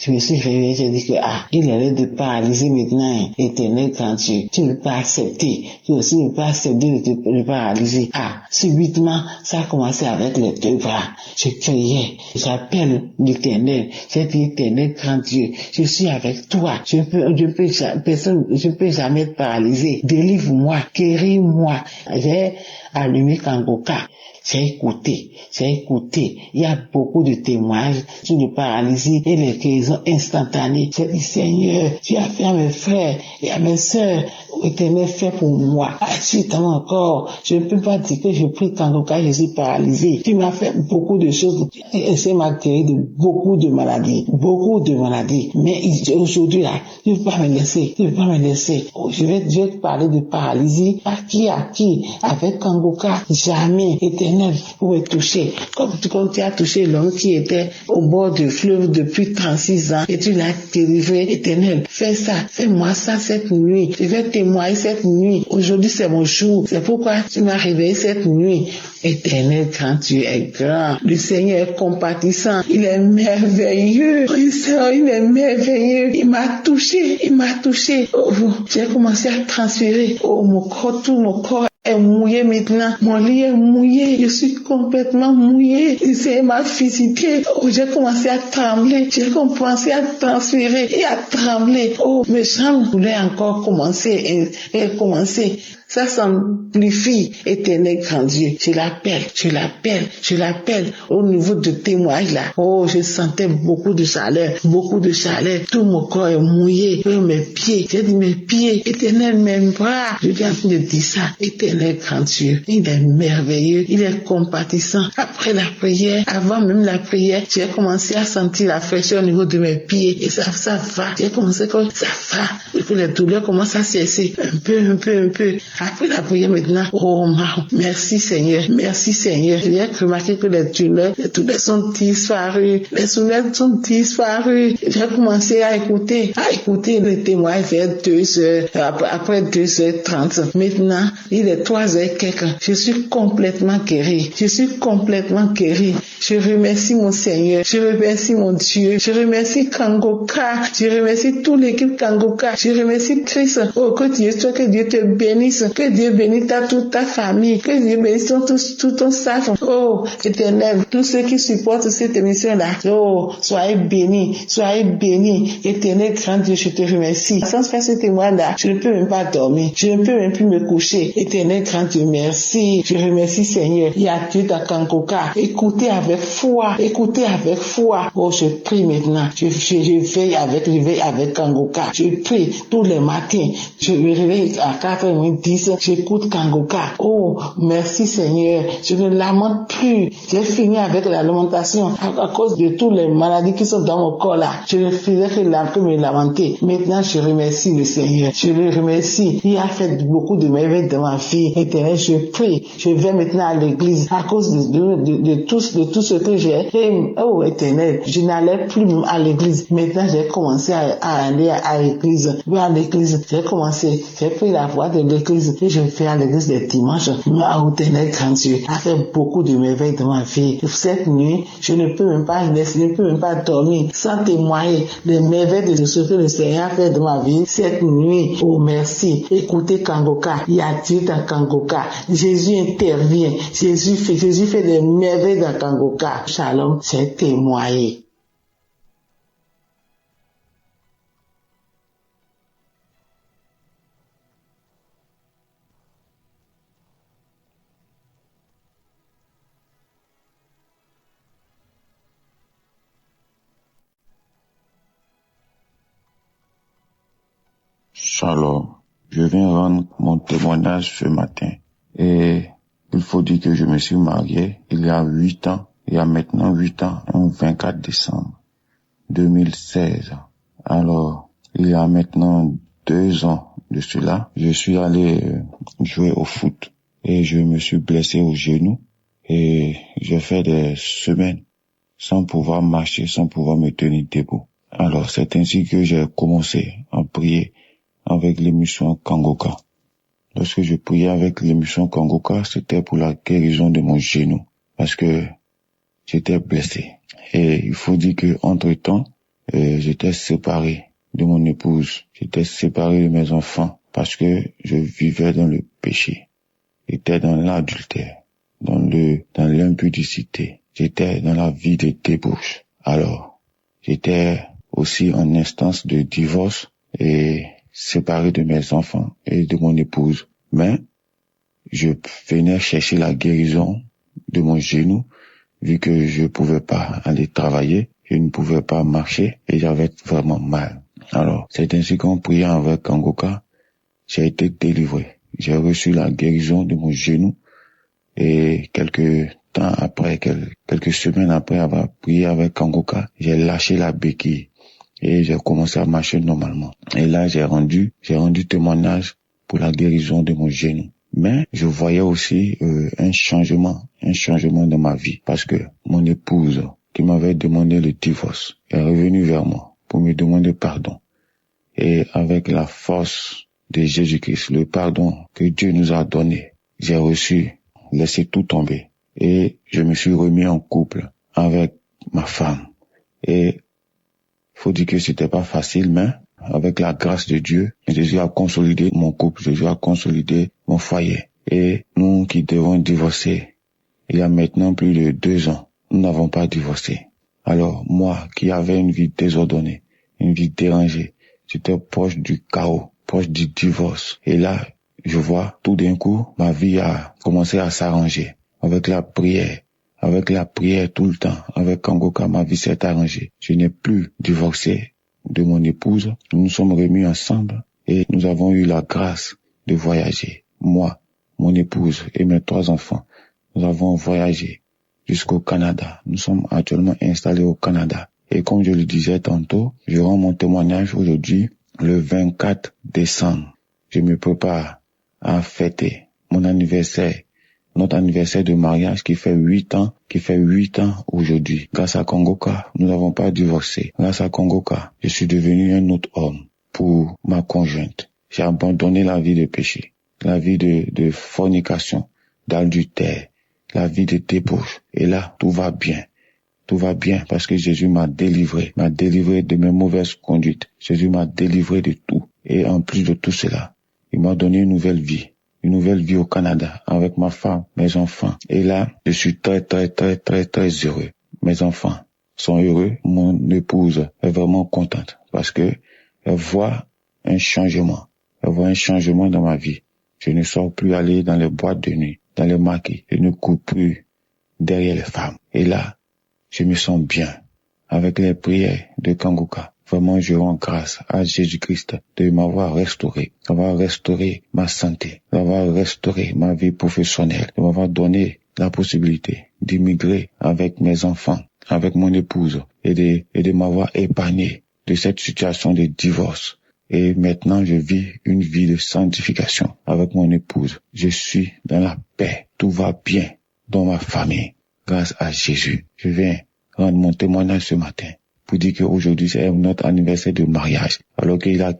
Je me suis réveillé, j'ai dit que, il est l'heure de paralyser maintenant. Éternel grand Dieu, tu ne peux pas accepter. Tu aussi ne peux pas accepter de le paralyser. Subitement, ça a commencé avec les 2 bras. Je criais, j'appelle l'Éternel. J'ai dit, Éternel grand Dieu, je suis avec toi. Je peux jamais être paralysé. Délivre-moi, guéris-moi. J'ai allumé Kanguka. J'ai écouté. Il y a beaucoup de témoignages sur le paralysie et les guérisons instantanées. J'ai dit, Seigneur, tu as fait à mes frères et à mes sœurs. Éternel, fait pour moi. Agis dans mon corps. Je ne peux pas dire que je prie Kanguka, je suis paralysé. Tu m'as fait beaucoup de choses. Et ça m'a guéri de beaucoup de maladies. Mais aujourd'hui, là, tu ne peux pas me laisser. Oh, je vais te parler de paralysie. À qui? Avec Kanguka, jamais. Éternel, pour me toucher. Comme tu as touché l'homme qui était au bord du fleuve depuis 36 ans et tu l'as délivré. Éternel, fais ça. Fais-moi ça cette nuit. Je vais témoigner cette nuit. Aujourd'hui, c'est mon jour. C'est pourquoi tu m'as réveillé cette nuit. Éternel, quand tu es grand, le Seigneur est compatissant. Il est merveilleux. Il est merveilleux. Il m'a touché. Oh, j'ai commencé à transpirer. Oh, tout mon corps est mouillé maintenant. Mon lit est mouillé. Je suis complètement mouillé. Le Seigneur m'a visité. Oh, j'ai commencé à trembler. J'ai commencé à transpirer et à trembler. Oh, mes jambes voulaient encore commencer. Ça s'amplifie, Éternel grand Dieu. Je l'appelle au niveau de témoignage là. Oh, je sentais beaucoup de chaleur. Tout mon corps est mouillé. Mes pieds, j'ai dit mes pieds, Éternel, mes bras. Je viens de dire ça, Éternel grand Dieu. Il est merveilleux, il est compatissant. Après la prière, avant même la prière, j'ai commencé à sentir la fraîcheur au niveau de mes pieds. Et ça va. J'ai commencé comme ça va. Et puis les douleurs commencent à cesser. Un peu. Après la prière maintenant, oh merci Seigneur. J'ai remarqué que les douleurs sont disparues. J'ai commencé à écouter le témoignage vers 2h, après 2h30. Maintenant, il est 3h quelque. Je suis complètement guéri. Je remercie mon Seigneur. Je remercie mon Dieu. Je remercie Kanguka. Je remercie toute l'équipe Kanguka. Je remercie Christ. Oh, que Dieu te bénisse. Que Dieu bénisse toute ta famille. Que Dieu bénisse tout ton staff. Oh, Éternel, tous ceux qui supportent cette émission-là. Oh, soyez bénis. Soyez bénis. Éternel, grand Dieu, je te remercie. Sans faire ce témoin-là, je ne peux même pas dormir. Je ne peux même plus me coucher. Éternel, grand Dieu, merci. Je remercie, Seigneur. Il y a Dieu dans Kangoka. Écoutez avec foi. Écoutez avec foi. Oh, je prie maintenant. Je veille avec Kangoka. Je prie tous les matins. Je me réveille à 4h10. J'écoute Kangoka. Oh, merci, Seigneur. Je ne lamente plus. J'ai fini avec la lamentation à cause de toutes les maladies qui sont dans mon corps là. Je ne faisais que me lamenter. Maintenant, je remercie le Seigneur. Je le remercie. Il a fait beaucoup de merveilles dans ma vie. Éternel, je prie. Je vais maintenant à l'église à cause de tout ce que j'ai. Oh, Éternel, je n'allais plus à l'église. Maintenant, j'ai commencé à aller à l'église. J'ai commencé. J'ai pris la voie de l'église et je vais à l'église les dimanches. Éternel, grand Dieu, a fait beaucoup de merveilles dans ma vie. Cette nuit, je ne peux même pas dormir sans témoigner les merveilles de ce que le Seigneur a fait dans ma vie cette nuit. Oh, merci. Écoutez Kangoka. Il y a Dieu dans Kangoka. Jésus intervient. Jésus fait des merveilles dans Kangoka. Shalom, c'est témoigné. Shalom, je viens rendre mon témoignage ce matin. Et il faut dire que je me suis marié il y a 8 ans, il y a maintenant 8 ans, le 24 décembre 2016. Alors, il y a maintenant 2 ans de cela, je suis allé jouer au foot et je me suis blessé au genou et j'ai fait des semaines sans pouvoir marcher, sans pouvoir me tenir debout. Alors, c'est ainsi que j'ai commencé à prier avec l'émission Kangoka. Lorsque je priais avec l'émission Kangoka, c'était pour la guérison de mon genou, parce que j'étais blessé. Et il faut dire que entre-temps, j'étais séparé de mon épouse, j'étais séparé de mes enfants, parce que je vivais dans le péché. J'étais dans l'adultère, dans l'impudicité. J'étais dans la vie de débauche. Alors, j'étais aussi en instance de divorce et séparé de mes enfants et de mon épouse. Mais je venais chercher la guérison de mon genou, vu que je pouvais pas aller travailler, je ne pouvais pas marcher et j'avais vraiment mal. Alors, c'est ainsi qu'en priant avec Kangoka, j'ai été délivré. J'ai reçu la guérison de mon genou et quelques semaines après avoir prié avec Kangoka, j'ai lâché la béquille. Et j'ai commencé à marcher normalement. Et là, j'ai rendu témoignage pour la guérison de mon genou. Mais je voyais aussi un changement dans ma vie. Parce que mon épouse, qui m'avait demandé le divorce, est revenue vers moi pour me demander pardon. Et avec la force de Jésus-Christ, le pardon que Dieu nous a donné, j'ai laissé tout tomber. Et je me suis remis en couple avec ma femme. Et faut dire que c'était pas facile, mais avec la grâce de Dieu, Jésus a consolidé mon couple, Jésus a consolidé mon foyer. Et nous qui devons divorcer, il y a maintenant plus de 2 ans, nous n'avons pas divorcé. Alors moi, qui avais une vie désordonnée, une vie dérangée, j'étais proche du chaos, proche du divorce. Et là, je vois tout d'un coup, ma vie a commencé à s'arranger avec la prière. Avec la prière tout le temps, avec Kangoka, ma vie s'est arrangée. Je n'ai plus divorcé de mon épouse. Nous nous sommes remis ensemble et nous avons eu la grâce de voyager. Moi, mon épouse et mes 3 enfants, nous avons voyagé jusqu'au Canada. Nous sommes actuellement installés au Canada. Et comme je le disais tantôt, je rends mon témoignage aujourd'hui, le 24 décembre. Je me prépare à fêter mon anniversaire. Notre anniversaire de mariage qui fait 8 ans aujourd'hui. Grâce à Kangoka, nous n'avons pas divorcé. Grâce à Kangoka, je suis devenu un autre homme pour ma conjointe. J'ai abandonné la vie de péché, la vie de fornication, d'adultère, la vie de débauche. Et là, tout va bien. Tout va bien parce que Jésus m'a délivré de mes mauvaises conduites. Jésus m'a délivré de tout. Et en plus de tout cela, il m'a donné une nouvelle vie. une nouvelle vie au Canada avec ma femme, mes enfants. Et là, je suis très heureux. Mes enfants sont heureux. Mon épouse est vraiment contente parce que elle voit un changement. Elle voit un changement dans ma vie. Je ne sors plus aller dans les boîtes de nuit, dans les maquis. Je ne cours plus derrière les femmes. Et là, je me sens bien avec les prières de Kanguka. Vraiment, je rends grâce à Jésus-Christ de m'avoir restauré, d'avoir restauré ma santé, d'avoir restauré ma vie professionnelle, de m'avoir donné la possibilité d'immigrer avec mes enfants, avec mon épouse et de m'avoir épargné de cette situation de divorce. Et maintenant, je vis une vie de sanctification avec mon épouse. Je suis dans la paix. Tout va bien dans ma famille. Grâce à Jésus. Je viens rendre mon témoignage ce matin pour dire qu'aujourd'hui, c'est notre anniversaire de mariage. Alors qu'il a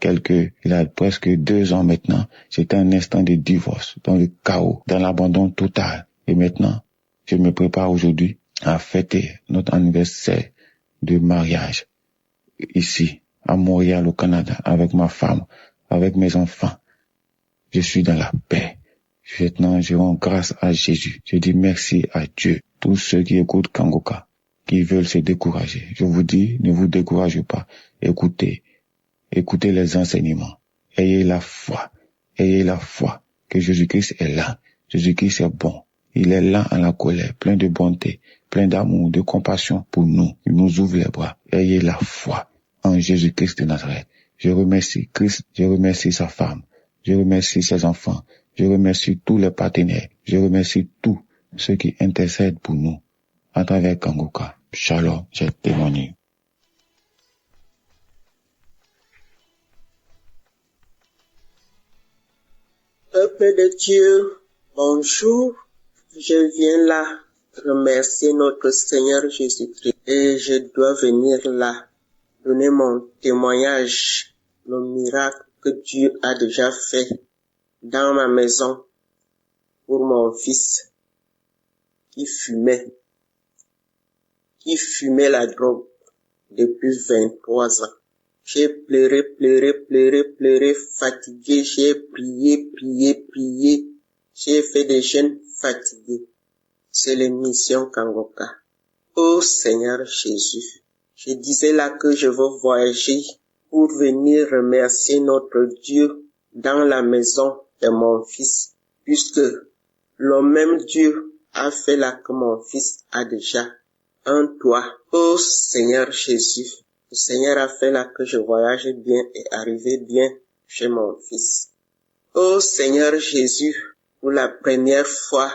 presque 2 ans maintenant, j'étais un instant de divorce, dans le chaos, dans l'abandon total. Et maintenant, je me prépare aujourd'hui à fêter notre anniversaire de mariage ici, à Montréal, au Canada, avec ma femme, avec mes enfants. Je suis dans la paix. Maintenant, je rends grâce à Jésus. Je dis merci à Dieu. Tous ceux qui écoutent Kanguka, qui veulent se décourager, je vous dis, ne vous découragez pas. Écoutez les enseignements. Ayez la foi que Jésus-Christ est là. Jésus-Christ est bon. Il est là en la colère, plein de bonté, plein d'amour, de compassion pour nous. Il nous ouvre les bras. Ayez la foi en Jésus-Christ de Nazareth. Je remercie Christ, je remercie sa femme, je remercie ses enfants, je remercie tous les partenaires, je remercie tous ceux qui intercèdent pour nous à travers Kanguka. Shalom, j'ai témoigné. Peuple de Dieu, bonjour. Je viens là remercier notre Seigneur Jésus-Christ et je dois venir là donner mon témoignage, le miracle que Dieu a déjà fait dans ma maison pour mon fils qui fumait la drogue depuis 23 ans. J'ai pleuré, fatigué, j'ai prié. J'ai fait des jeûnes fatigués. C'est l'émission Kanguka. Ô Seigneur Jésus, je disais là que je veux voyager pour venir remercier notre Dieu dans la maison de mon fils, puisque le même Dieu a fait là que mon fils a déjà un toit. Ô Seigneur Jésus, le Seigneur a fait là que je voyage bien et arrive bien chez mon fils. Ô Seigneur Jésus, pour la première fois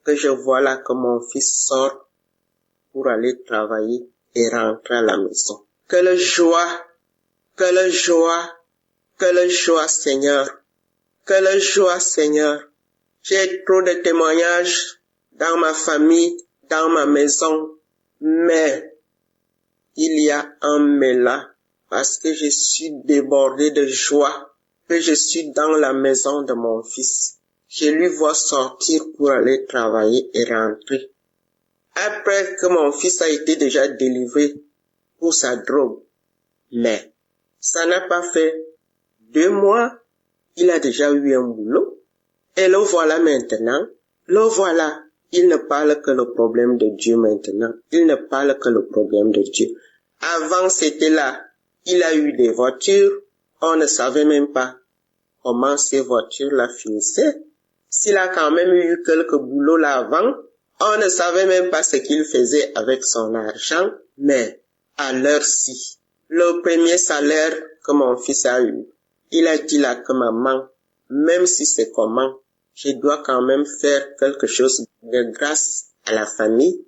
que je vois là que mon fils sort pour aller travailler et rentrer à la maison. Quelle joie, Seigneur. Quelle joie, Seigneur. J'ai trop de témoignages dans ma famille, dans ma maison, mais il y a un mais là, parce que je suis débordé de joie, que je suis dans la maison de mon fils. Je lui vois sortir pour aller travailler et rentrer. Après que mon fils a été déjà délivré pour sa drogue. Mais ça n'a pas fait 2 mois, il a déjà eu un boulot. Et le voilà maintenant. Le voilà. Il ne parle que le problème de Dieu maintenant. Il ne parle que le problème de Dieu. Avant c'était là. Il a eu des voitures. On ne savait même pas comment ces voitures-là finissaient. S'il a quand même eu quelques boulots là avant, on ne savait même pas ce qu'il faisait avec son argent. Mais à l'heure-ci, le premier salaire que mon fils a eu, il a dit là que maman, même si c'est comment, je dois quand même faire quelque chose de grâce à la famille.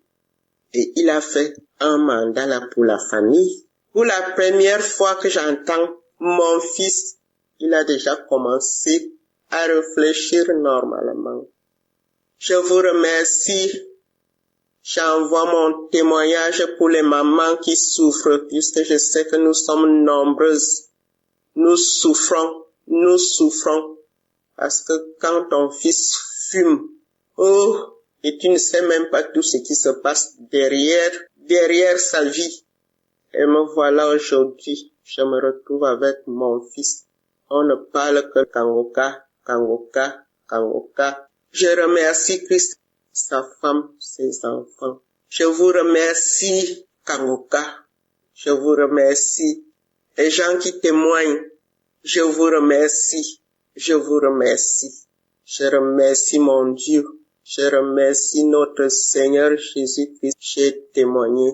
Et il a fait un mandat là pour la famille. Pour la première fois que j'entends mon fils, il a déjà commencé à réfléchir normalement. Je vous remercie. J'envoie mon témoignage pour les mamans qui souffrent, puisque je sais que nous sommes nombreuses. Nous souffrons, parce que quand ton fils fume, et tu ne sais même pas tout ce qui se passe derrière sa vie. Et me voilà aujourd'hui, je me retrouve avec mon fils. On ne parle que Kanguka, Kangoka. Je remercie Christ, sa femme, ses enfants. Je vous remercie, Kangoka. Je vous remercie. Les gens qui témoignent, je vous remercie. Je vous remercie. Je remercie mon Dieu. Je remercie notre Seigneur Jésus-Christ. J'ai témoigné.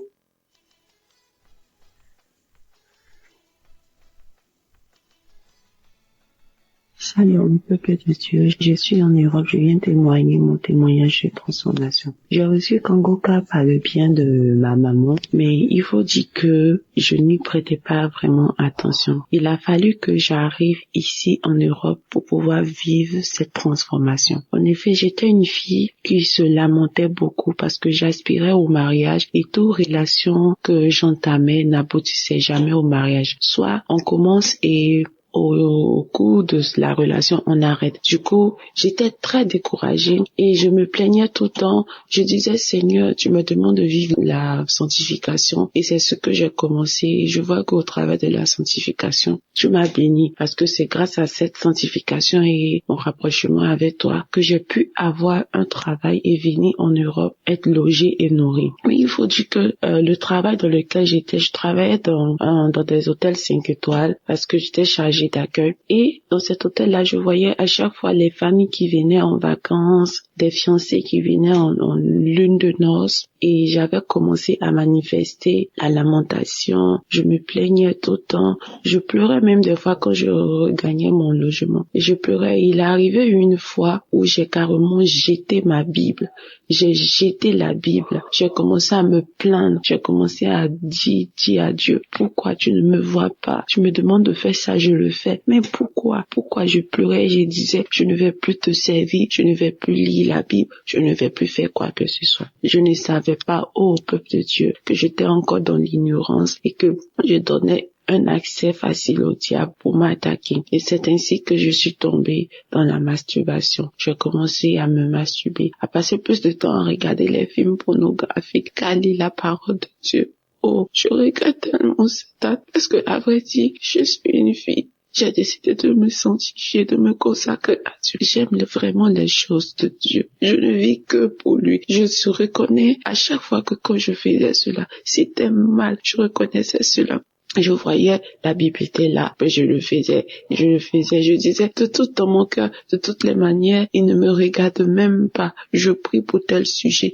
Shalom, peuple de Dieu. Je suis en Europe, je viens témoigner mon témoignage de transformation. J'ai reçu Kangoka par le bien de ma maman, mais il faut dire que je n'y prêtais pas vraiment attention. Il a fallu que j'arrive ici en Europe pour pouvoir vivre cette transformation. En effet, j'étais une fille qui se lamentait beaucoup parce que j'aspirais au mariage et toute relation que j'entamais n'aboutissait jamais au mariage. Soit on commence et au cours de la relation, on arrête. Du coup, j'étais très découragée et je me plaignais tout le temps. Je disais, Seigneur, tu me demandes de vivre la sanctification et c'est ce que j'ai commencé. Je vois qu'au travers de la sanctification, tu m'as béni parce que c'est grâce à cette sanctification et mon rapprochement avec toi que j'ai pu avoir un travail et venir en Europe, être logée et nourrie. Mais il faut dire que le travail dans lequel j'étais, je travaillais dans des hôtels 5 étoiles parce que j'étais chargée d'accueil. Et dans cet hôtel-là, je voyais à chaque fois les familles qui venaient en vacances, des fiancés qui venaient en lune de noces. Et j'avais commencé à manifester la lamentation. Je me plaignais tout le temps. Je pleurais même des fois quand je regagnais mon logement. Et je pleurais. Il est arrivé une fois où j'ai carrément jeté ma Bible. J'ai jeté la Bible. J'ai commencé à me plaindre. J'ai commencé à dire à Dieu, pourquoi tu ne me vois pas? Tu me demandes de faire ça, je le fais. Mais pourquoi? Pourquoi je pleurais? Je disais, je ne vais plus te servir. Je ne vais plus lire la Bible. Je ne vais plus faire quoi que ce soit. Je ne savais pas, ô peuple de Dieu, que j'étais encore dans l'ignorance et que je donnais un accès facile au diable pour m'attaquer. Et c'est ainsi que je suis tombée dans la masturbation. J'ai commencé à me masturber, à passer plus de temps à regarder les films pornographiques qu'à lire la parole de Dieu. Oh, je regrette tellement cette acte parce que, à vrai dire, je suis une fille. J'ai décidé de me sanctifier, de me consacrer à Dieu. J'aime vraiment les choses de Dieu. Je ne vis que pour lui. Je se reconnais à chaque fois que quand je faisais cela, c'était mal. Je reconnaissais cela. Je voyais, la Bible était là, mais je le faisais, je disais, de tout dans mon cœur, de toutes les manières, il ne me regarde même pas. Je prie pour tel sujet,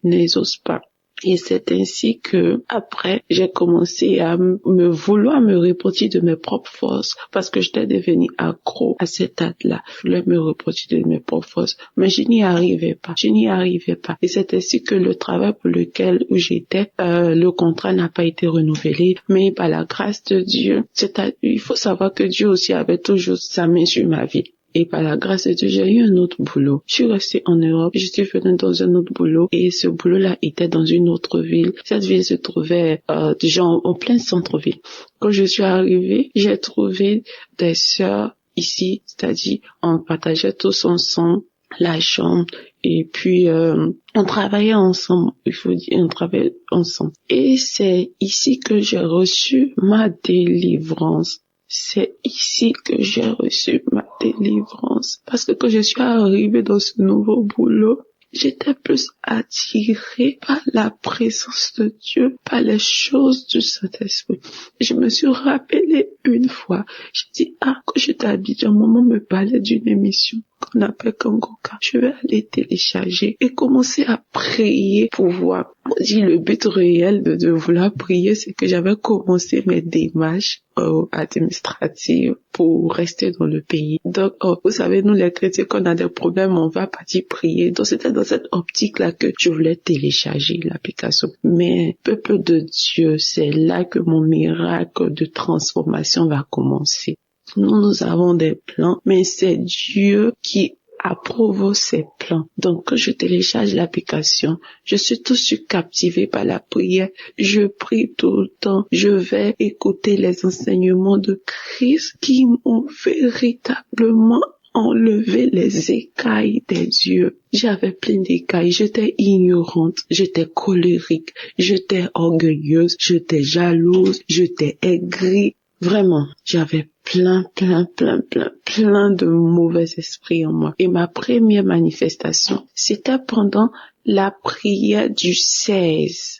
n'exauce pas. Et c'est ainsi que, après, j'ai commencé à me vouloir me repentir de mes propres forces, parce que j'étais devenue accro à cet acte-là. Je voulais me repentir de mes propres forces, mais je n'y arrivais pas. Et c'est ainsi que le travail pour lequel j'étais, le contrat n'a pas été renouvelé, mais par la grâce de Dieu, il faut savoir que Dieu aussi avait toujours sa main sur ma vie. Et par la grâce de Dieu, j'ai eu un autre boulot. Je suis restée en Europe, je suis venue dans un autre boulot et ce boulot-là était dans une autre ville. Cette ville se trouvait déjà en plein centre-ville. Quand je suis arrivée, j'ai trouvé des sœurs ici, c'est-à-dire on partageait tous ensemble la chambre et puis on travaillait ensemble, on travaillait ensemble. Et c'est ici que j'ai reçu ma délivrance. C'est ici que j'ai reçu ma délivrance. Parce que quand je suis arrivée dans ce nouveau boulot, j'étais plus attirée par la présence de Dieu, par les choses du Saint-Esprit. Je me suis rappelée une fois, j'ai dit, quand j'étais à Abidjan, maman me parlait d'une émission qu'on appelle Kangoka. Je vais aller télécharger et commencer à prier pour voir. On dit le but réel de vouloir prier, c'est que j'avais commencé mes démarches administratives pour rester dans le pays. Donc, vous savez, nous les chrétiens, quand on a des problèmes, on va partir prier. Donc, c'était dans cette optique-là que je voulais télécharger l'application. Mais, peuple de Dieu, c'est là que mon miracle de transformation va commencer. Nous avons des plans, mais c'est Dieu qui approuve ces plans. Donc, quand je télécharge l'application, je suis tout de suite captivée par la prière. Je prie tout le temps. Je vais écouter les enseignements de Christ qui m'ont véritablement enlevé les écailles des yeux. J'avais plein d'écailles. J'étais ignorante. J'étais colérique. J'étais orgueilleuse. J'étais jalouse. J'étais aigrie. Vraiment, j'avais plein de mauvais esprits en moi. Et ma première manifestation, c'était pendant la prière du 16.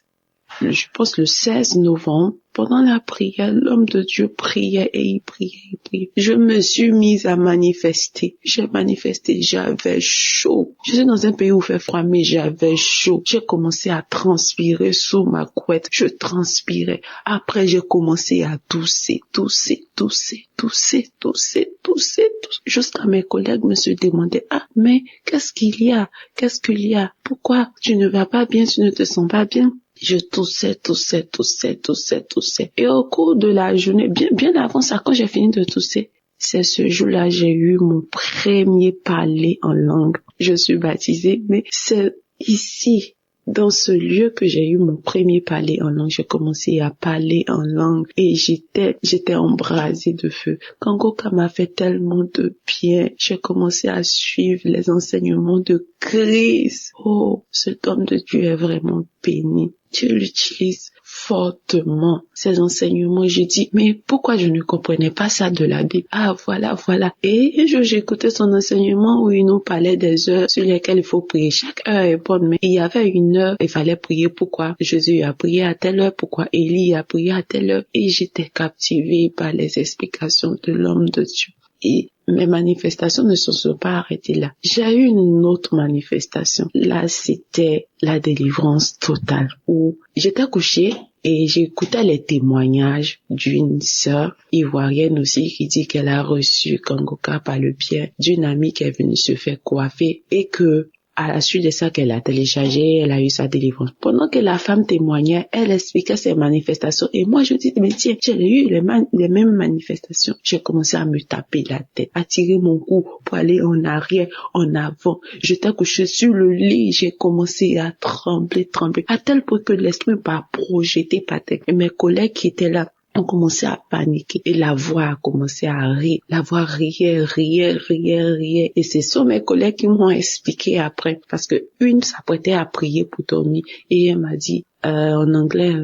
Je pense le 16 novembre, pendant la prière, l'homme de Dieu priait et il priait. Je me suis mise à manifester. J'ai manifesté, j'avais chaud. Je suis dans un pays où il fait froid, mais j'avais chaud. J'ai commencé à transpirer sous ma couette. Je transpirais. Après, j'ai commencé à tousser. Jusqu'à mes collègues me se demandaient, mais qu'est-ce qu'il y a? Pourquoi tu ne vas pas bien, tu ne te sens pas bien? Je toussais. Et au cours de la journée, bien avant ça, quand j'ai fini de tousser, c'est ce jour-là, j'ai eu mon premier parler en langue. Je suis baptisée, mais c'est ici, dans ce lieu que j'ai eu mon premier parler en langue. J'ai commencé à parler en langue et j'étais embrasée de feu. Kangoka m'a fait tellement de bien. J'ai commencé à suivre les enseignements de Christ. Oh, cet homme de Dieu est vraiment béni. Dieu l'utilise fortement, ces enseignements. Je dis, mais pourquoi je ne comprenais pas ça de la Bible? Ah, voilà. Et j'écoutais son enseignement où il nous parlait des heures sur lesquelles il faut prier. Chaque heure est bonne, mais il y avait une heure, il fallait prier. Pourquoi Jésus a prié à telle heure? Pourquoi Élie a prié à telle heure? Et j'étais captivée par les explications de l'homme de Dieu. Et mes manifestations ne se sont pas arrêtées là. J'ai eu une autre manifestation. Là, c'était la délivrance totale où j'étais couchée et j'écoutais les témoignages d'une sœur ivoirienne aussi qui dit qu'elle a reçu Kangoka par le biais d'une amie qui est venue se faire coiffer et que à la suite de ça qu'elle a téléchargé, elle a eu sa délivrance. Pendant que la femme témoignait, elle expliquait ses manifestations. Et moi, je dis, mais tiens, j'ai eu les mêmes manifestations. J'ai commencé à me taper la tête, à tirer mon cou pour aller en arrière, en avant. J'étais couchée sur le lit, j'ai commencé à trembler, à tel point que l'esprit m'a projeté par terre. Et mes collègues qui étaient là, on commençait à paniquer et la voix a commencé à rire. La voix riait. Et ce sont mes collègues qui m'ont expliqué après parce que une s'apprêtait à prier pour dormir et elle m'a dit en anglais,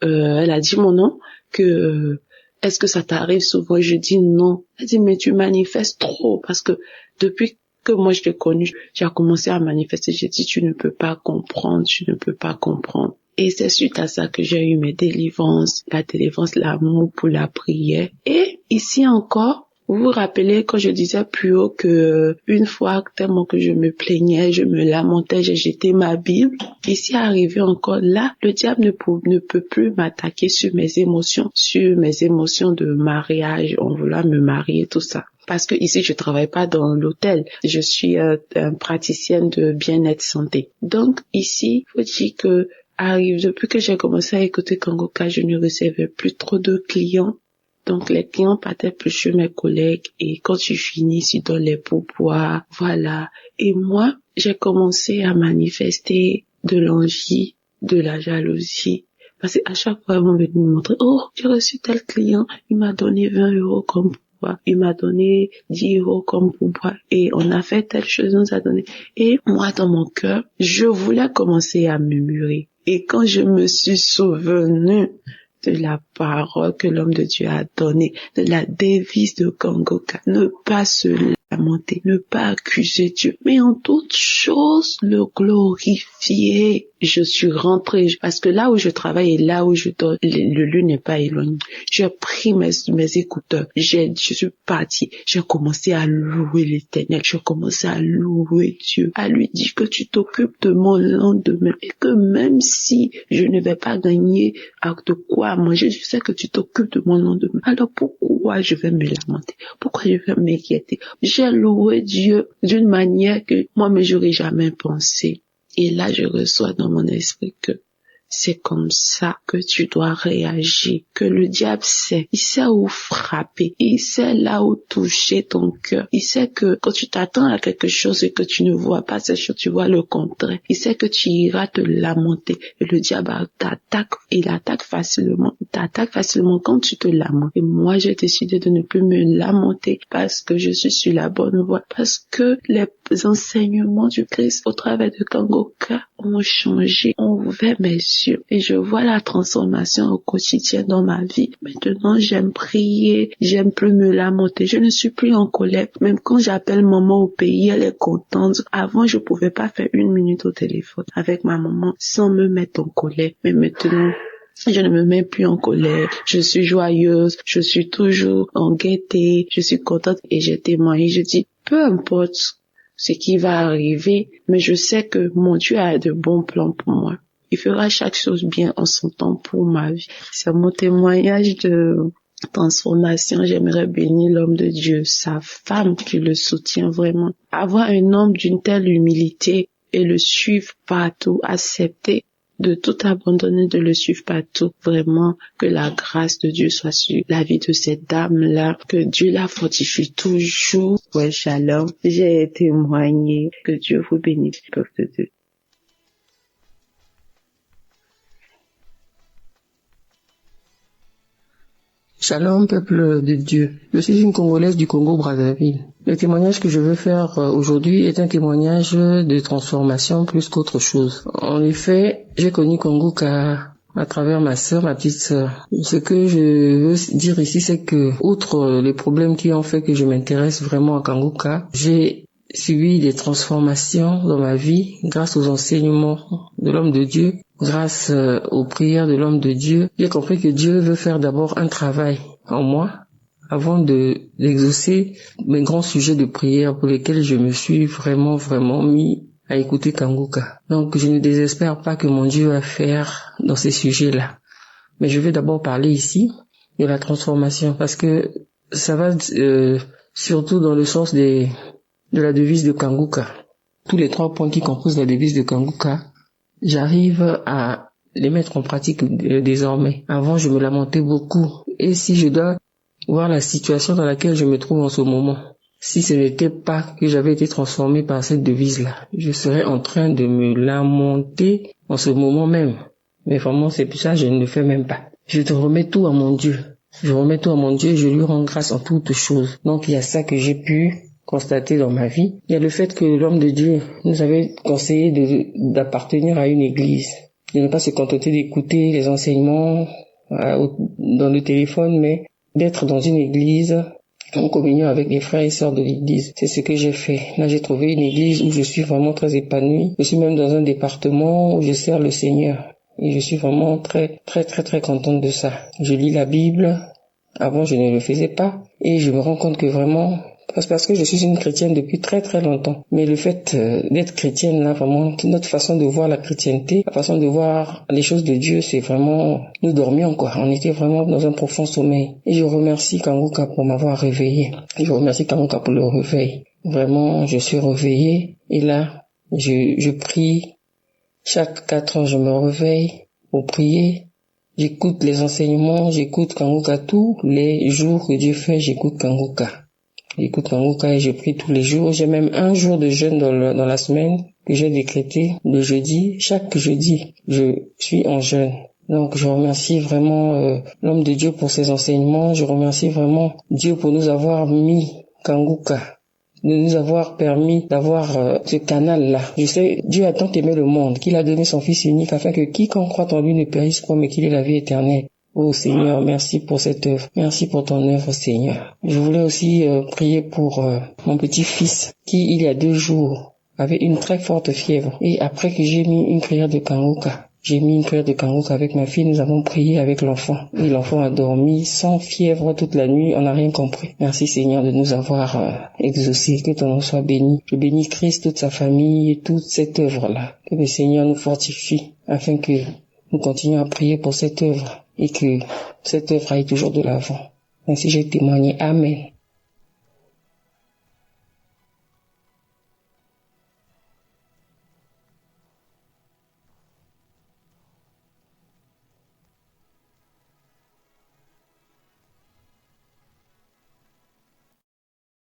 elle a dit mon nom que est-ce que ça t'arrive souvent? Je dis non. Elle dit mais tu manifestes trop parce que depuis que moi je t'ai connu, j'ai commencé à manifester. J'ai dit tu ne peux pas comprendre. Et c'est suite à ça que j'ai eu mes délivrances, la délivrance, l'amour pour la prière. Et ici encore, vous vous rappelez quand je disais plus haut que une fois tellement que je me plaignais, je me lamentais, j'ai jeté ma Bible. Ici arrivé encore là, le diable ne peut plus m'attaquer sur mes émotions de mariage, on voulait me marier, tout ça. Parce que ici, je travaille pas dans l'hôtel. Je suis praticienne de bien-être santé. Donc ici, faut dire que depuis que j'ai commencé à écouter Kangoka, je ne recevais plus trop de clients. Donc, les clients partaient plus chez mes collègues et quand tu finis, tu donnes les pourboires. Voilà. Et moi, j'ai commencé à manifester de l'envie, de la jalousie. Parce qu'à chaque fois, ils vont venir me montrer, oh, j'ai reçu tel client, il m'a donné 20 € comme pourboire. Il m'a donné 10 € comme pourboire. Et on a fait telle chose, on nous a donné. Et moi, dans mon cœur, je voulais commencer à murmurer. Et quand je me suis souvenue de la parole que l'homme de Dieu a donnée, de la devise de Kangoka, ne pas se lamenter, ne pas accuser Dieu, mais en toute chose le glorifier. Je suis rentrée, parce que là où je travaille et là où je dors, le lieu n'est pas éloigné. J'ai pris mes écouteurs, je suis partie, j'ai commencé à louer l'Éternel, j'ai commencé à louer Dieu, à lui dire que tu t'occupes de mon lendemain et que même si je ne vais pas gagner de quoi manger, je sais que tu t'occupes de mon lendemain. Alors pourquoi je vais me lamenter? Pourquoi je vais m'inquiéter? J'ai loué Dieu d'une manière que moi-même j'aurais jamais pensé. Et là, je reçois dans mon esprit que c'est comme ça que tu dois réagir, que le diable sait. Il sait où frapper, il sait là où toucher ton cœur. Il sait que quand tu t'attends à quelque chose et que tu ne vois pas cette chose, tu vois le contraire. Il sait que tu iras te lamenter et le diable t'attaque. Il attaque facilement. Il t'attaque facilement quand tu te lamentes. Et moi, j'ai décidé de ne plus me lamenter parce que je suis sur la bonne voie. Parce que les enseignements du Christ au travers de Kangoka ont changé, ont ouvert mes yeux. transformation et je vois la transformation au quotidien dans ma vie. Maintenant, j'aime prier, j'aime plus me lamenter, je ne suis plus en colère. Même quand j'appelle maman au pays, elle est contente. Avant, je pouvais pas faire 1 minute au téléphone avec ma maman sans me mettre en colère. Mais maintenant, je ne me mets plus en colère, je suis joyeuse, je suis toujours en gaieté, je suis contente et j'ai témoigné, je dis, peu importe ce qui va arriver, mais je sais que mon Dieu a de bons plans pour moi. Il fera chaque chose bien en son temps pour ma vie. C'est mon témoignage de transformation. J'aimerais bénir l'homme de Dieu, sa femme qui le soutient vraiment. Avoir un homme d'une telle humilité et le suivre partout, accepter de tout abandonner, de le suivre partout. Vraiment, que la grâce de Dieu soit sur la vie de cette dame-là, que Dieu la fortifie toujours. Ouais, shalom. J'ai témoigné. Que Dieu vous bénisse, peuple de Dieu. Shalom, peuple de Dieu. Je suis une Congolaise du Congo-Brazzaville. Le témoignage que je veux faire aujourd'hui est un témoignage de transformation plus qu'autre chose. En effet, j'ai connu Kanguka à travers ma sœur, ma petite sœur. Ce que je veux dire ici, c'est que, outre les problèmes qui ont fait que je m'intéresse vraiment à Kanguka, j'ai subi des transformations dans ma vie grâce aux enseignements de l'homme de Dieu, grâce aux prières de l'homme de Dieu. J'ai compris que Dieu veut faire d'abord un travail en moi avant d'exaucer mes grands sujets de prière pour lesquels je me suis vraiment mis à écouter Kanguka. Donc je ne désespère pas que mon Dieu va faire dans ces sujets-là. Mais je vais d'abord parler ici de la transformation parce que ça va surtout dans le sens de la devise de Kanguka. Tous les 3 points qui composent la devise de Kanguka, j'arrive à les mettre en pratique désormais. Avant, je me lamentais beaucoup. Et si je dois voir la situation dans laquelle je me trouve en ce moment, si ce n'était pas que j'avais été transformé par cette devise-là, je serais en train de me lamenter en ce moment même. Mais vraiment, c'est pour ça que je ne le fais même pas. Je te remets tout à mon Dieu. Je remets tout à mon Dieu et je lui rends grâce en toutes choses. Donc, il y a ça que j'ai pu constaté dans ma vie. Il y a le fait que l'homme de Dieu nous avait conseillé d'appartenir à une église, de ne pas se contenter d'écouter les enseignements dans le téléphone, mais d'être dans une église en communion avec les frères et sœurs de l'église. C'est ce que j'ai fait. Là, j'ai trouvé une église où je suis vraiment très épanouie. Je suis même dans un département où je sers le Seigneur. Et je suis vraiment très contente de ça. Je lis la Bible. Avant, je ne le faisais pas. Et je me rends compte que vraiment, parce que je suis une chrétienne depuis très longtemps. Mais le fait d'être chrétienne, là, vraiment, notre façon de voir la chrétienté, la façon de voir les choses de Dieu, c'est vraiment, nous dormions, quoi. On était vraiment dans un profond sommeil. Et je remercie Kanguka pour m'avoir réveillé. Je remercie Kanguka pour le réveil. Vraiment, je suis réveillé. Et là, je prie. Chaque 4 heures, je me réveille pour prier. J'écoute les enseignements, j'écoute Kanguka tous les jours que Dieu fait, j'écoute Kanguka. J'écoute Kanguka et je prie tous les jours. J'ai même un jour de jeûne dans la semaine que j'ai décrété, le jeudi. Chaque jeudi, je suis en jeûne. Donc je remercie vraiment l'homme de Dieu pour ses enseignements. Je remercie vraiment Dieu pour nous avoir mis Kanguka, de nous avoir permis d'avoir ce canal-là. Je sais, Dieu a tant aimé le monde qu'il a donné son Fils unique afin que quiconque croit en lui ne périsse pas mais qu'il ait la vie éternelle. Oh Seigneur, merci pour cette œuvre. Merci pour ton œuvre, Seigneur. Je voulais aussi prier pour mon petit-fils qui, il y a 2 jours, avait une très forte fièvre. Et après que j'ai mis une prière de Kanguka, avec ma fille, nous avons prié avec l'enfant. Et l'enfant a dormi sans fièvre toute la nuit, on n'a rien compris. Merci Seigneur de nous avoir exaucés, que ton nom soit béni. Je bénis Christ, toute sa famille et toute cette œuvre-là. Que le Seigneur nous fortifie afin que nous continuions à prier pour cette œuvre et que cette œuvre aille toujours de l'avant. Ainsi j'ai témoigné. Amen.